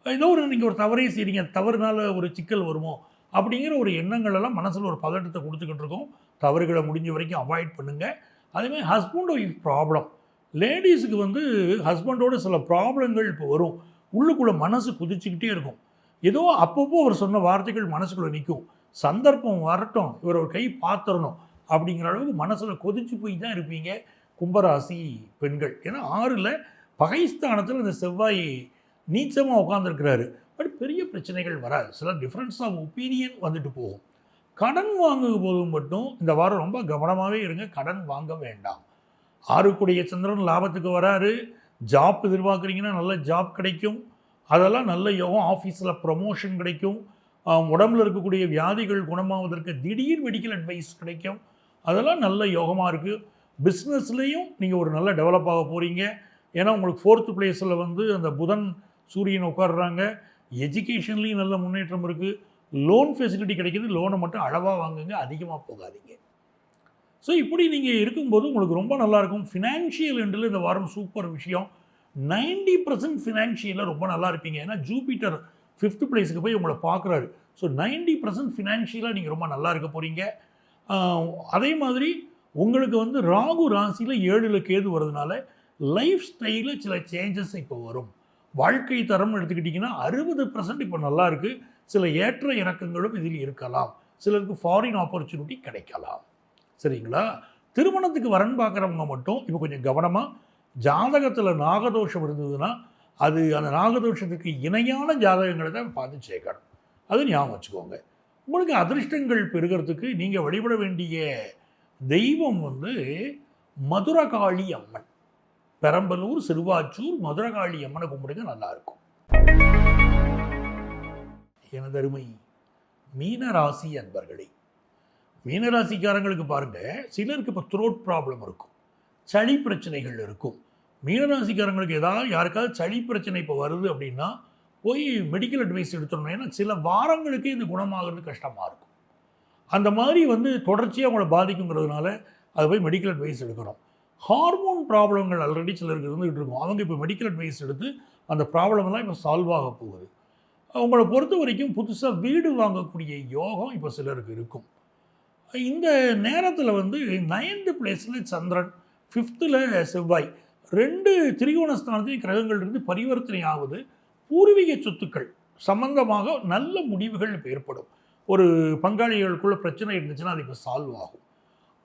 ஏதோ ஒரு நீங்கள் ஒரு தவறே செய்கிறீங்க, தவறுனால ஒரு சிக்கல் வருமோ அப்படிங்கிற ஒரு எண்ணங்கள் எல்லாம் மனசில் ஒரு பதட்டத்தை கொடுத்துக்கிட்டு இருக்கோம். தவறுகளை முடிஞ்ச வரைக்கும் அவாய்ட் பண்ணுங்கள். அதேமாதிரி ஹஸ்பண்ட் ஒய்ஃப் ப்ராப்ளம், லேடிஸுக்கு வந்து ஹஸ்பண்டோட சில ப்ராப்ளங்கள் இப்போ வரும். உள்ளுக்குள்ளே மனசு குதிச்சுக்கிட்டே இருக்கும். ஏதோ அப்பப்போ அவர் சொன்ன வார்த்தைகள் மனசுக்குள்ளே நிற்கும். சந்தர்ப்பம் வரட்டும், இவர் ஒரு கை பார்த்துடணும் அப்படிங்கிற அளவுக்கு மனசில் கொதிச்சு போய் தான் இருப்பீங்க கும்பராசி பெண்கள். ஏன்னா 6ல் பகைஸ்தானத்தில் இந்த செவ்வாய் நீச்சமாக உட்காந்துருக்கிறாரு. பட் பெரிய பிரச்சனைகள் வராது. சில டிஃப்ரென்ஸ் ஆஃப் ஒப்பீனியன் வந்துட்டு போகும். கடன் வாங்கும் போதும் மட்டும் இந்த வாரம் ரொம்ப கவனமாகவே இருங்க, கடன் வாங்க வேண்டாம். 6 சந்திரன் லாபத்துக்கு வராரு. ஜாப் எதிர்பார்க்குறீங்கன்னா நல்ல ஜாப் கிடைக்கும், அதெல்லாம் நல்ல யோகம். ஆஃபீஸில் ப்ரொமோஷன் கிடைக்கும். உடம்புல இருக்கக்கூடிய வியாதிகள் குணமாவதற்கு திடீர் மெடிக்கல் அட்வைஸ் கிடைக்கும், அதெல்லாம் நல்ல யோகமாக இருக்குது. பிஸ்னஸ்லேயும் நீங்கள் ஒரு நல்ல டெவலப் ஆக போகிறீங்க. ஏன்னா உங்களுக்கு 4th பிளேஸில் வந்து அந்த புதன் சூரியன் உட்காடுறாங்க. எஜுகேஷன்லேயும் நல்ல முன்னேற்றம் இருக்குது. லோன் ஃபெசிலிட்டி கிடைக்கிது. லோனை மட்டும் அளவாக வாங்குங்க, அதிகமாக போகாதீங்க. ஸோ இப்படி நீங்கள் இருக்கும்போது உங்களுக்கு ரொம்ப நல்லாயிருக்கும். ஃபினான்ஷியல் எண்டில் இந்த வாரம் சூப்பர் விஷயம். 90% ஃபினான்ஷியலில் ரொம்ப நல்லா இருப்பீங்க. ஏன்னா ஜூபிட்டர் 5th பிளேஸுக்கு போய் உங்களை பார்க்குறாரு. ஸோ 90% ஃபினான்ஷியலாக நீங்கள் ரொம்ப நல்லா இருக்க போகிறீங்க. அதே மாதிரி உங்களுக்கு வந்து ராகு ராசியில் 7ல் கேது வர்றதுனால லைஃப் ஸ்டைலில் சில சேஞ்சஸ் இப்போ வரும். வாழ்க்கை தரம் எடுத்துக்கிட்டிங்கன்னா 60% இப்போ நல்லா இருக்குது. சில ஏற்ற இறக்கங்களும் இதில் இருக்கலாம். சிலருக்கு ஃபாரின் ஆப்பர்ச்சுனிட்டி கிடைக்கலாம். சரிங்களா? திருமணத்துக்கு வரன் பார்க்குறவங்க மட்டும் இப்போ கொஞ்சம் கவனமாக, ஜாதகத்தில் நாகதோஷம் இருந்ததுன்னா அது அந்த நாகதோஷத்துக்கு இணையான ஜாதகங்களை தான் பார்த்து சேர்க்கணும். அது ஞாபகம் வச்சுக்கோங்க. உங்களுக்கு அதிர்ஷ்டங்கள் பெருகிறதுக்கு நீங்கள் வழிபட வேண்டிய தெய்வம் வந்து மதுரகாளி அம்மன். பெரம்பலூர், சிறுவாச்சூர் மதுரகாளி அம்மனை கும்பிடுங்க, நல்லாயிருக்கும். எனதருமை மீனராசி அன்பர்களே, மீனராசிக்காரங்களுக்கு பாருங்கள், சிலருக்கு இப்போ த்ரோட் ப்ராப்ளம் இருக்கும், சளி பிரச்சனைகள் இருக்கும். மீனராசிக்காரங்களுக்கு ஏதாவது யாருக்காவது சளி பிரச்சனை இப்போ வருது அப்படின்னா போய் மெடிக்கல் அட்வைஸ் எடுத்துடணும். ஏன்னா சில வாரங்களுக்கு இது குணமாகிறது கஷ்டமாக இருக்கும். அந்த மாதிரி வந்து தொடர்ச்சியாக அவங்கள பாதிக்குங்கிறதுனால அதை போய் மெடிக்கல் அட்வைஸ் எடுக்கணும். ஹார்மோன் ப்ராப்ளங்கள் ஆல்ரெடி சிலருக்கு இருந்துகிட்டு இருக்கும். அவங்க இப்போ மெடிக்கல் அட்வைஸ் எடுத்து அந்த ப்ராப்ளமெல்லாம் இப்போ சால்வ் ஆக போகுது. அவங்கள பொறுத்த வரைக்கும் புதுசாக வீடு வாங்கக்கூடிய யோகம் இப்போ சிலருக்கு இருக்கும். இந்த நேரத்தில் வந்து 9th பிளேஸில் சந்திரன், 5th செவ்வாய், 2 திரிகோணஸ்தானத்தையும் கிரகங்கள் இருந்து பரிவர்த்தனை ஆகுது. பூர்வீக சொத்துக்கள் சம்பந்தமாக நல்ல முடிவுகள் இப்போ ஏற்படும். ஒரு பங்காளிகளுக்குள்ள பிரச்சனை இருந்துச்சுன்னா அது இப்போ சால்வ் ஆகும்.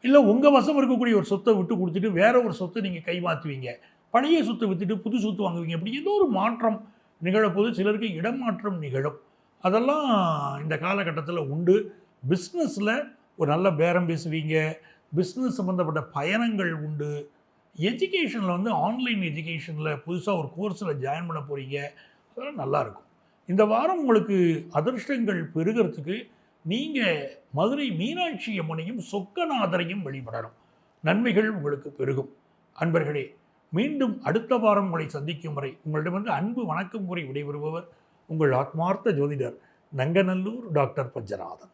இல்லை உங்கள் வசம் இருக்கக்கூடிய ஒரு சொத்தை விட்டு கொடுத்துட்டு வேற ஒரு சொத்தை நீங்கள் கைமாற்றுவீங்க, பழைய சொத்தை விற்றுட்டு புது சொத்து வாங்குவீங்க. அப்படி ஏதோ ஒரு மாற்றம் நிகழப்போது. சிலருக்கு இடமாற்றம் நிகழும். அதெல்லாம் இந்த காலகட்டத்தில் உண்டு. பிஸ்னஸில் ஒரு நல்ல பேரம் பேசுவீங்க. பிஸ்னஸ் சம்மந்தப்பட்ட பயணங்கள் உண்டு. எஜுகேஷனில் வந்து ஆன்லைன் எஜுகேஷனில் புதுசாக ஒரு கோர்ஸில் ஜாயின் பண்ண போகிறீங்க, அதெல்லாம் நல்லாயிருக்கும். இந்த வாரம் உங்களுக்கு அதிர்ஷ்டங்கள் பெருகிறதுக்கு நீங்கள் மதுரை மீனாட்சி அம்மனையும் சொக்கநாதரையும் வழிபடணும். நன்மைகள் உங்களுக்கு பெருகும். அன்பர்களே, மீண்டும் அடுத்த வாரம் உங்களை சந்திக்கும் வரை உங்களிடமிருந்து அன்பு வணக்கம் கூறி விடைபெறுபவர் உங்கள் ஆத்மார்த்த ஜோதிடர் நங்கநல்லூர் டாக்டர் பஞ்சநாதன்.